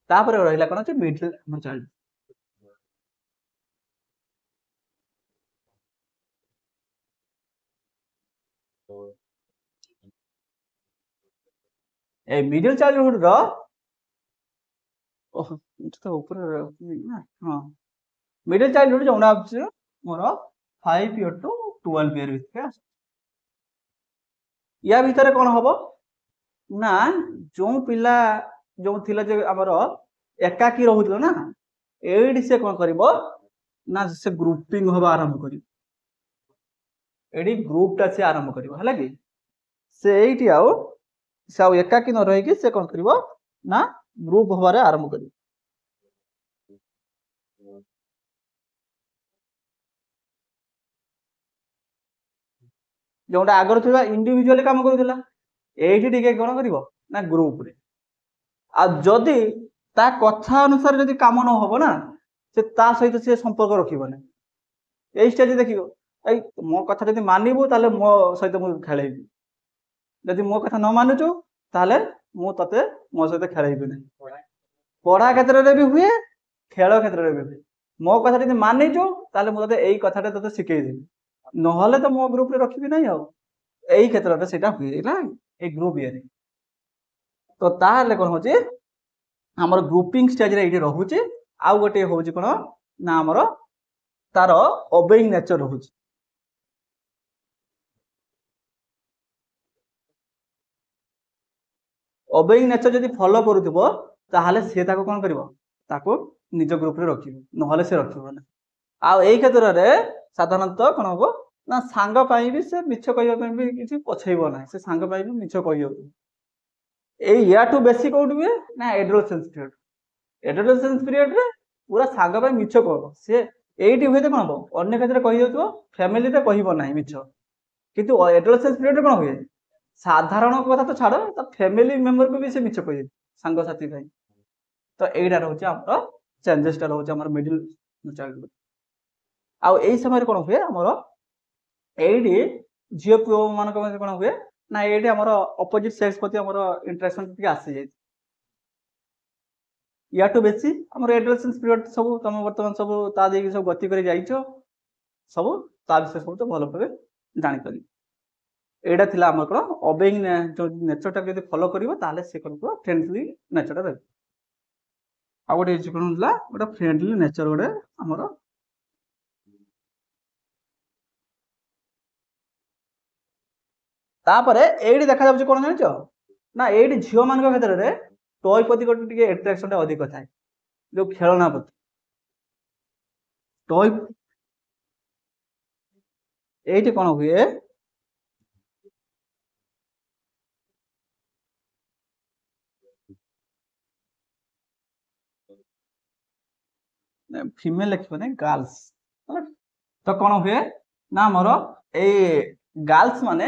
ତାପରେ ରହିଲା କଣ ଅଛି ମିଡିଲ ଚାଇଲ୍ଡ। এই মিডল চাইল্ডহুড ର ଓହୋ ଏଠି ତ ଉପରେ ନା, ହଁ ମିଡଲ ଚାଇଲ୍ଡହୁଡ ଯୋଉଟା ଅଛି ମୋର 5 ଇୟର ଟୁ 12 ଇୟର ଭିତରେ ଆସୁଛି। ୟା ଭିତରେ କଣ ହବ ନା, ଯୋଉ ପିଲା ଯୋଉ ଥିଲା ଯେ ଆମର ଏକାକି ରହୁଥିଲା ନା, ଏଇଠି ସେ କଣ କରିବ ନା ସେ ଗ୍ରୁପିଂ ହବା ଆରମ୍ଭ କରିବ। ଏଇଠି ଗ୍ରୁପ ଟା ସେ ଆରମ୍ଭ କରିବ, ହେଲା କି ସେ ଏଇଠି ଆଉ ଏକାକି ନ ରହିକି ସେ କଣ କରିବ ନା ଗ୍ରୁପ ହବାରେ ଆରମ୍ଭ କରିବ। ଯୋଉଟା ଆଗରୁ ଥିବା ଇଣ୍ଡିଭିଜୁଆଲି କାମ କରୁଥିଲା, ଏଇଠି ଟିକେ କଣ କରିବ ନା ଗ୍ରୁପରେ। ଆଉ ଯଦି ତା କଥା ଅନୁସାରେ ଯଦି କାମ ନ ହବ ନା, ସେ ତା ସହିତ ସେ ସମ୍ପର୍କ ରଖିବନି। ଏଇ ଷ୍ଟେଜ ଦେଖିବ, ଏଇ ମୋ କଥା ଯଦି ମାନିବୁ ତାହେଲେ ମୋ ସହିତ ମୁଁ ଖେଳେଇବି, ଯଦି ମୋ କଥା ନ ମାନୁଛୁ ତାହେଲେ ମୁଁ ତତେ ମୋ ସହିତ ଖେଳେଇବିନି। ପଢା କ୍ଷେତ୍ରରେ ବି ହୁଏ, ଖେଳ କ୍ଷେତ୍ରରେ ବି ହୁଏ। ମୋ କଥା ଯଦି ମାନିଛୁ ତାହେଲେ ମୁଁ ତତେ ଏଇ କଥାଟା ତତେ ଶିଖେଇଦେବି, ନହେଲେ ତ ମୋ ଗ୍ରୁପରେ ରଖିବି ନାହିଁ। ଆଉ ଏଇ କ୍ଷେତ୍ରରେ ସେଇଟା ହୁଏ ନା ଏଇ ଗ୍ରୁପ ଇଏରେ। ତ ତାହେଲେ କଣ ହଉଛି ଆମର ଗ୍ରୁପିଂ ଷ୍ଟେଜରେ ଏଇଠି ରହୁଛି। ଆଉ ଗୋଟେ ହଉଛି କଣ ନା ଆମର ତାର ଓବେଇଂ ନେଚର ରହୁଛି। ଓବେଇଂ ନେଚର ଯଦି ଫଲୋ କରୁଥିବ ତାହେଲେ ସିଏ ତାକୁ କଣ କରିବ, ତାକୁ ନିଜ ଗ୍ରୁପରେ ରଖିବ, ନହେଲେ ସେ ରଖିବନି। ଆଉ ଏଇ କ୍ଷେତ୍ରରେ ସାଧାରଣତଃ କଣ ହବ ନା ସାଙ୍ଗ ପାଇଁ ବି ସେ ମିଛ କହିବା ପାଇଁ ବି କିଛି ପଛେଇବ ନାହିଁ, ସେ ସାଙ୍ଗ ପାଇଁ ବି ମିଛ କହିବ। ଏଇ ୟାଠୁ ବେଶୀ କୋଉଠି ହୁଏ ନା ଏଡୋଲସେନ୍ସ ପିରିୟଡ। ଏଡୋଲସେନ୍ସ ପିରିୟଡରେ ପୁରା ସାଙ୍ଗ ପାଇଁ ମିଛ କହ, ସେ ଏଇଠି ହୁଏ ତ କଣ ହବ ଅନ୍ୟ କ୍ଷେତ୍ରରେ କହିଯାଉଥିବ, ଫ୍ୟାମିଲିରେ କହିବ ନାହିଁ ମିଛ। କିନ୍ତୁ ଏଡୋଲସେନ୍ସ ପିରିୟଡରେ କଣ ହୁଏ, ସାଧାରଣ କଥା ତ ଛାଡ, ତା ଫ୍ୟାମିଲି ମେମ୍ବରକୁ ବି ସେ ମିଛ କହିବେ ସାଙ୍ଗସାଥି ପାଇଁ। ତ ଏଇଟା ରହୁଛି ଆମର ଚେଞ୍ଜେସଟା ରହୁଛି ଆମର ମିଡିଲ ଚାଇଲ୍ଡ। ଆଉ ଏଇ ସମୟରେ କଣ ହୁଏ ଆମର ଏଇଠି ଝିଅ ପୁଅ ମାନଙ୍କ ମଧ୍ୟରେ କଣ ହୁଏ ନା ଏଇଠି ଆମର ଅପୋଜିଟ ସେକ୍ସ ପ୍ରତି ଆମର ଇଣ୍ଟରାକ୍ସନ ଟିକେ ଆସିଯାଇଛି। ୟାଠୁ ବେଶୀ ଆମର ଏଡୋଲସେନ୍ସ ପିରିୟଡ ସବୁ ତମେ ବର୍ତ୍ତମାନ ସବୁ ତା ଦେଇକି ସବୁ ଗତି କରି ଯାଇଛ, ସବୁ ତା ବିଷୟରେ ସବୁ ତ ଭଲ ଭାବେ ଜାଣିପାରିବ। ଏଇଟା ଥିଲା ଆମର କଣ ଓବେଇଂ ନେଚରଟା ଯଦି ଫଲୋ କରିବ ତାହେଲେ ସେ କଣ କରିବ ଫ୍ରେଣ୍ଡଲି ନେଚରଟା ରହିବ। ଆଉ ଗୋଟେ କଣ ଥିଲା ଗୋଟେ ଫ୍ରେଣ୍ଡଲି ନେଚର ଗୋଟେ ଆମର। ତାପରେ ଏଇଠି ଦେଖାଯାଉଛି କଣ ଜାଣିଛ ନା ଏଇଠି ଝିଅ ମାନଙ୍କ କ୍ଷେତ୍ରରେ ଟୟ ପ୍ରତି ଗୋଟେ ଟିକେ ଆଟ୍ରାକ୍ସନ ଟା ଅଧିକ ଥାଏ, ଯୋଉ ଖେଳନା ପ୍ରତି ଟୟ। ଏଇଠି କଣ ହୁଏ ଫିମେଲ ଲେଖିବନି ଗାର୍ଲସ, ତ କଣ ହୁଏ ନା ଆମର ଏଇ ଗାର୍ଲସ ମାନେ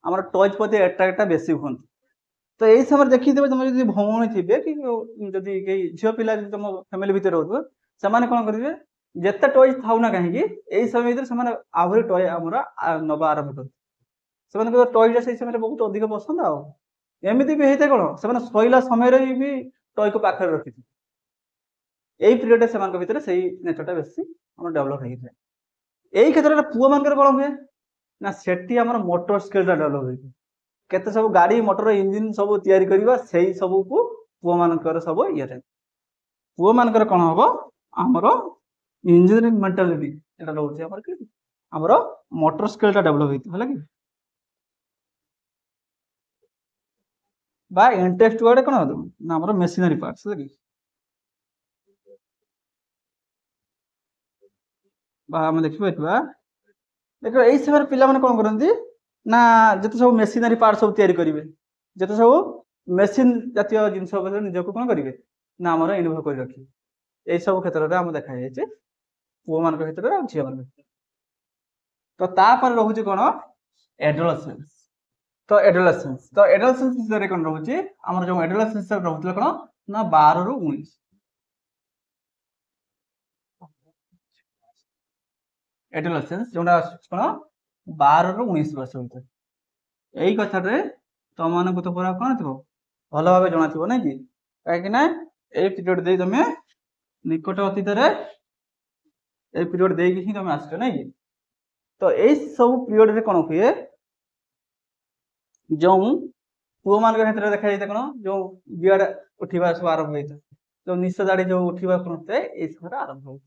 ଆମର ଟଚ୍ ପ୍ରତି ଆଟ୍ରାକ୍ଟ ବେଶୀ ହୁଅନ୍ତି। ତ ଏଇ ସମୟରେ ଦେଖିଥିବେ ତମେ ଯଦି ଭଉଣୀ ଥିବେ କି ଯଦି କେହି ଝିଅ ପିଲା ଯଦି ତମ ଫ୍ୟାମିଲି ଭିତରେ ରହୁଥିବ, ସେମାନେ କଣ କରିବେ ଯେତେ ଟଏଜ୍ ଥାଉ ନା କାହିଁକି ଏଇ ସମୟ ଭିତରେ ସେମାନେ ଆହୁରି ଟୟ ଆମର ନବା ଆରମ୍ଭ କରିବେ। ସେମାନଙ୍କ ଟଏଜ୍ ସେଇ ସମୟରେ ବହୁତ ଅଧିକ ପସନ୍ଦ। ଆଉ एमती भी होता कौन से शोला समय भी टॉय को पाखे रखी यही पीरियड से भितर से नेचरटा बेसी डेभलप होता है यही क्षेत्र में पुआ मान कौन हुए ना सेठी आम मोटर स्किलटा डेभलप होता केते सब गाड़ी मोटर इंजिन सब तैयारी करवा से सब को पुआ मानकर सब ये पुआ मानकर कौन हम आमर इंजीनियरिंग मेंटालिटी एटा रोचे हमर कि हमर मोटर स्किलटा डेभलप होता है कि बा इंटरेस्ट वाले कौन ना हमर मेशिनरी पार्ट्स है कि बा हम देखि पाइबा देख यही समय पिला माने कौन करती ना जिते सब मेशिनरी पार्ट सब तैयारी करेंगे जिते सब मेसीन जातीय जिनस निजक कौन करेंगे ना आम इनभल्व कर रखिए यही सब क्षेत्र में आम देखा जाए पुओ मान क्षेत्र में झील मान तो तापर रोचे कौन एडोलसेंस तो एडोलसेंस विषय कौन रोचे आम जो एडोलसेंस रोचे कौन ना 12 ରୁ 19 एडोलसेंस जोटा कौन 12 ରୁ 19 वर्ष होता है यही कथा तुम मान तो पूरा कौन थो भल भाव जना थो ना कि कहीं पीरियड दे तुम निकट अतीत पीरियड दे ही तुम आस ना कि तो यही सब पीरियड कौन हुए जो पुओ मान क्षेत्र में देखा जाता कौन जो बियाड उठा सब आरंभ होता है जो निश दाड़ी जो उठा कौन होता है ये सब आरंभ हो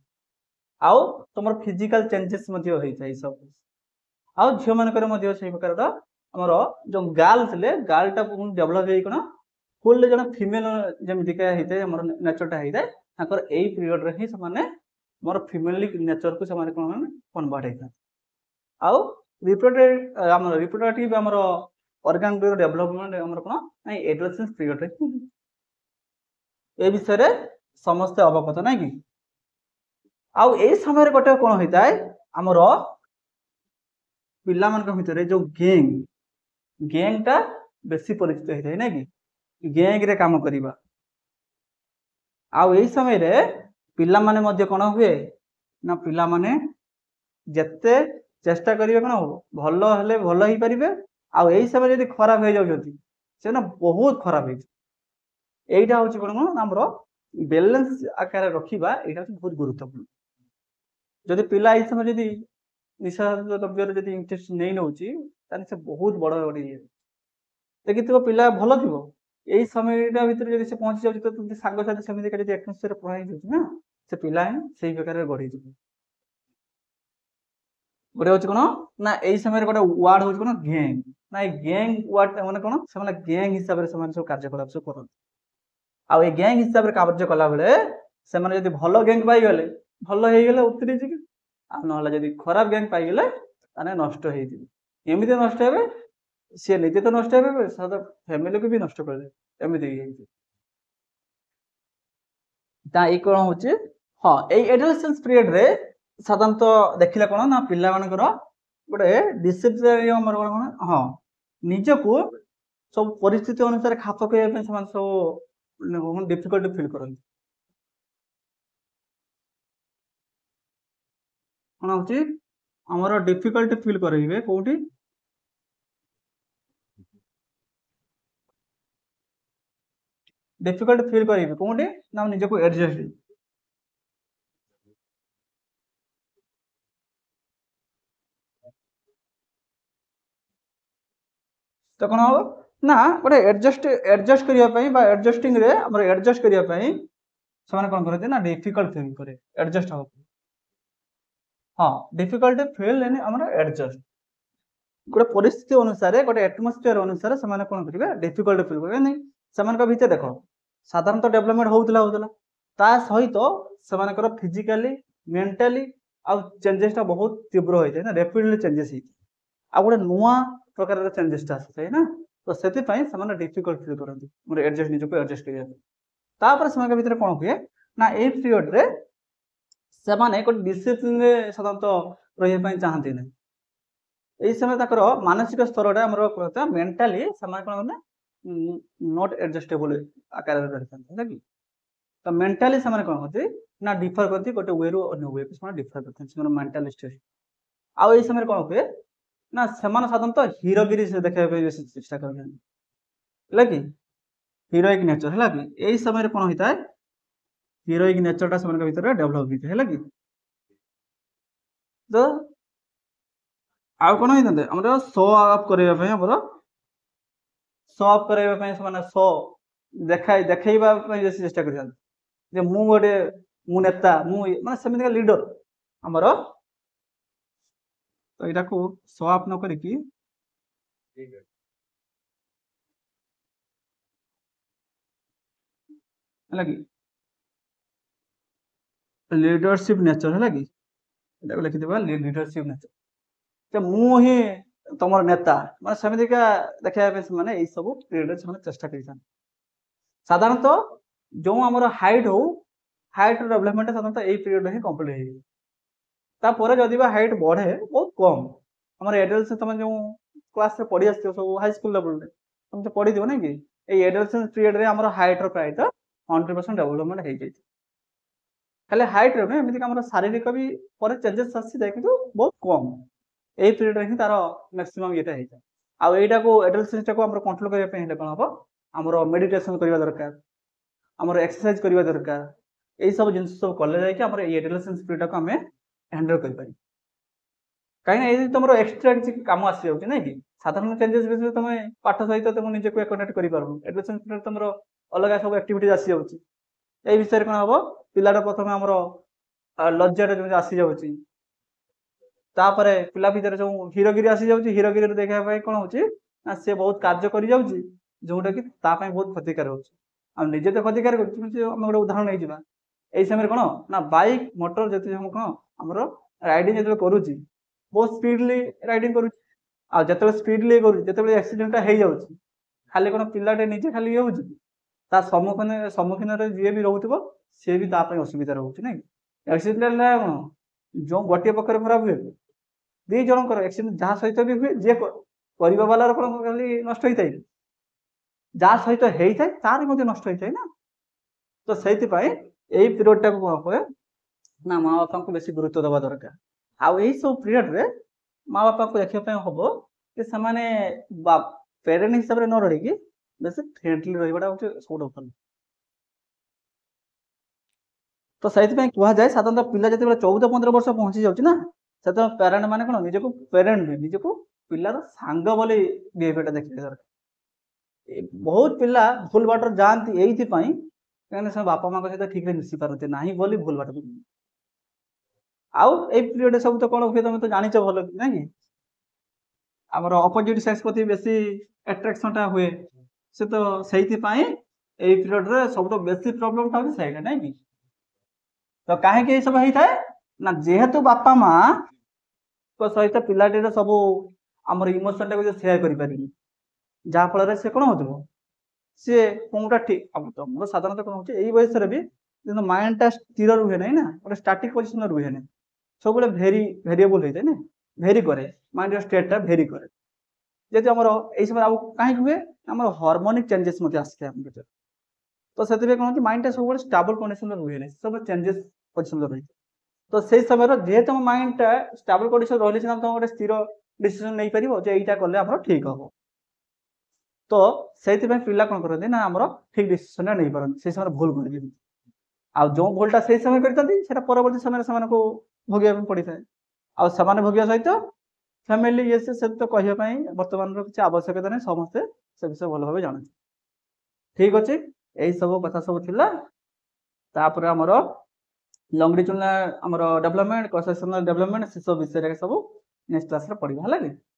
आउ तुम फिजिकल चेंजेस होता है सब आउ झील मान प्रकार आमर जो गार्ल थे गार्लटा डेभलप हो फुल जन फिमेल जमीका होता है नेचरटा होता है यही पीरियड ही मोर फिमेल नेचर को कौन कन्वर्ट होता आउ रिप्रोडक्टिव आमर ऑर्गन डेभलपमेंट आमर कौन एडोलसेंस पीरियड ए विषय समस्ते अवगत ना कि आउ यही समय गोटे कौन होता है आमर पिला मान भितर जो गैंगटा बेसी परिचित होता है ना कि गैंग रे काम करवा आउ यही समय रे पिला माने मध्य कौन हुए ना पिला माने जेते चेष्टा करिवे कौन भल हेले भल ही पारिबे आउ यही समय यदि खराब हो जाउछथि से ना बहुत खराब है एटा होची कौन हमर बैलेंस आकार रखिबा एटा बहुत गुरुत्वपूर्ण जदि पिला एई समय यदि निशा द्रव्य यदि इंटरेस्ट नहीं नौची ताने से बहुत बड़ बड़ देखिए पिला भल थी यही समय भितर जब से पहुंची जाऊँ तो सांग साथी सेमती एटमोस्फियर प्रभावित होना से पिला से प्रकार गढ़ी गोटे हूँ कौन ना यही समय गोटे वार्ड हूँ कौन गैंग ना गैंग वार्ड मैंने कौन से गैंग हिसाब से सब कार्यकलाप सब करते आउ ये गैंग हिसाब से कार्य कला बेले से भल गैंग पाईगले भल हो उतरी जी आ ना जब खराब गैंग पाईगले नष्ट होमती नष्ट हे सी निजे तो नष्ट हे फैमिली को भी नष्ट कर दे एमती ये कौन हूँ हाँ ये एडोलसेंस पीरियड रे साधारणतः देखिले कौन ना पिला मानकर गोटे डिसिप्लिन कौन हाँ निजको सब परिस्थिति अनुसार खाप खाइबा सब डिफिकल्ट फील करते कौन हूँ आमर डिफिकल्ट फील करेंगे कौटी डिफिकल्ट फील करेंगे कौटी ना निजको एडजस्ट तो कौन हम ना गोटे एडजस्ट करने एडजस्टिंग रे हमर एडजस्ट करने से कौन करते ना डिफिकल्ट फील करे एडजस्ट हम हाँ डिफिकल्ट फील हमर एडजस्ट गोटे परिस्थिति अनुसार गोटे एटमोस्फियर अनुसार से कौन करेंगे डिफिकल्ट फील करेंगे नहीं भितर देख साधारणतः डेवलपमेंट होता ता सहित से फिजिकाली मेंटाली आउ चेंजेसटा बहुत तीव्र होता है ना रैपिडली चेंजेस आ गोटे नुआ प्रकार चेंजेस आसता है ना तो से डिफिकल्ट फील करते मोर एडजस्ट निजको एडजस्ट करने से भितर कौन हुए ना ये पीरियड रे से गोटे डिसिप्लिन साधारणतः रही चाहती ना यही समय मानसिक स्तर आम मेंटाली कौन नॉट एडजस्टेबल आकार रही कि तो मेंटाली से कौन करते ना डिफर करती गोटे वे रु अन्य वे को डिफर करते मेंटाली स्टेज आउ यही समय कौन हुए ना से साधारणतः हीरोगिरी से देखा चेष्टा कर है कि हिरोइक नेचर है कि यही समय कौन होता है हिरोइक नेचरटा से भीतर डेभलप होता है कि तो आउ कौन होता है शो अफ करने शो अफ करने शो देखा चेष्टा कर मु गोटे मु नेता मु माने सेमितिका लीडर हमर तो यहाँ को शो अफ न करिकी है कि लीडरशिप नेचर है कि लिखिदेवा लीडरशिप नेचर तो मु ही तुम नेता माने सेमितिका देखा माने यही सब पीरियड से चेष्टा कर साधारणतः जो आमर हाइट हो हाइट डेवलपमेंट साधारणतः यही पीरियड ही कंप्लीट हो तापर जदि हाइट बढ़े बहुत कम आम एडल्ट तुम जो क्लास रे पढ़ी आस सब हाई स्कूल लेवल रे तुम तो पढ़ी दियो ना कि एडल्ट पीरियड रे आमर हाइट प्राय 100% डेवलपमेंट हो जाए खाली हाइट रे एमती आम शारीरिक भी पर चेंजेस आसी जाए कि बहुत कम यही पीरियड रे ही तार मैक्सिमम ये होता है आउ एटा को एडल्ट को आम कंट्रोल करने कौन हम आमर मेडिटेशन करवा दरकार आमर एक्सरसाइज करवा दरकार यही सब जिन सब कले जाए आम एडल्ट पीरियड को आम हैंडल कर कहीं तुम एक्सट्रा किसी कम आसी जाऊँ ना कि साधारण चेंजेस विषय तुम पाठ सहित तुम निजे को कनेक्ट कर एडुकेशन पीरियड तुम अलग सब एक्टिविटीज आसी जाऊँगी यही विषय कौन हम पिलाटा प्रथम आमर लज्जा जो आसी जाऊँगी तापर पिला भितर जो हीरोगिरी आसी जाऊँगी हीरोगिरी देखा कौन हो सी बहुत कार्य कर जाऊँगी जोटा कि बहुत क्षतिकार होजे तो क्षतिकार आम गोटे उदाहरण नहीं जावा यही समय कौन ना बाइक मोटर जो समय कौन आमर राइडिंग जो करुच्ची बहुत स्पीडली राइडिंग करुच्चे स्पीडली करुच्चे एक्सीडेंट हो जाऊँगी खाली कौन पिलाटे निजे खाली ये हो सम्मुखीन जी भी रोक सी भी असुविधा रोचे ना एक्सीडेंट कौन जो गोटे पक्ष खराब हुए दी जनकर एक्सीडेंट जहाँ सहित भी हुए जी करवा वाला कौन खाली नष्ट होता है जहाँ सहित होता है तार नष्ट होता है ना तो से यही पीरियड टाक कौन हुए ना माँ बापा को बेसी गुरुत्व दबा दरकार आउ यही सब पीरियड रे माँ बापा को देखा हम कि से पेरेन्ट हिसाब से न रही बेस फ्रेंडली रहा हूँ सब भल तो से कहुए साधारणतः पिला जो 14-15 वर्ष पहुंची जाऊँ ना से पेरेन्ट मैंने कौन निजक पेरेन्ट नुहे निजक पिलार सांग बोली बिहेवियर देखा दरकार बहुत पिला भूल बाटर जाती यही कहीं बापा माँ सहित ठीक मिसी पारती ना बोली भूल बाट आउ ए पीरियड सब तो कौन हुए तुम तो जान भल ना कि आमर अपोजिट सेक्स प्रति बेसी एट्राक्शन हुए से तो से पीरियड रे सब बेसी प्रॉब्लम था सहीटा ना कि तो कहीं सब होता है ना जेहेतु बापा माँ सहित पिलाटीर सब आमर इमोशन टाक सेयार कर जहाँफल से कौन हो सी कौटा ठीक तुम साधारणतः कौन हो बयस भी माइंडटा स्थिर रुहे ना गोटे स्टाटिक पोजिशन रुहे ना सब भेरी भेरिएबल होता है ना भेरी करे माइंड स्टेटा भेरी करे जैसे आमर यही समय कहीं हुए आम हार्मोनिक चेंजेस आसता है तो से कौन माइंडटा सब स्टेबल कंडीशन रुहे ना सब चेंजेस पोजिशन रही तो से समय जेहेतु आम माइंडटा स्टेबल कंडीशन रही तुम गोटे स्थिर डिसीजन नहीं पार यहीटा कले आम ठीक हम तो से पिला कौन करते ना आम ठीक डिसीजन नहीं पारती से समय भूल कर आ जो भूलटा से समय करते परवर्ती समय से भोगिया पड़ी था आने भोगिया सहित फैमिली ये से तो कहवाई बर्तमान किसी आवश्यकता नहीं समस्ते से विषय भल भाव जानते ठीक अच्छे यही सब कथा सब तापर आमर लंगडिट्यूडनल आमर डेवलपमेंट कंसेप्चुअल डेवलपमेंट से सब विषय सब नेक्स्ट क्लास पढ़ा है।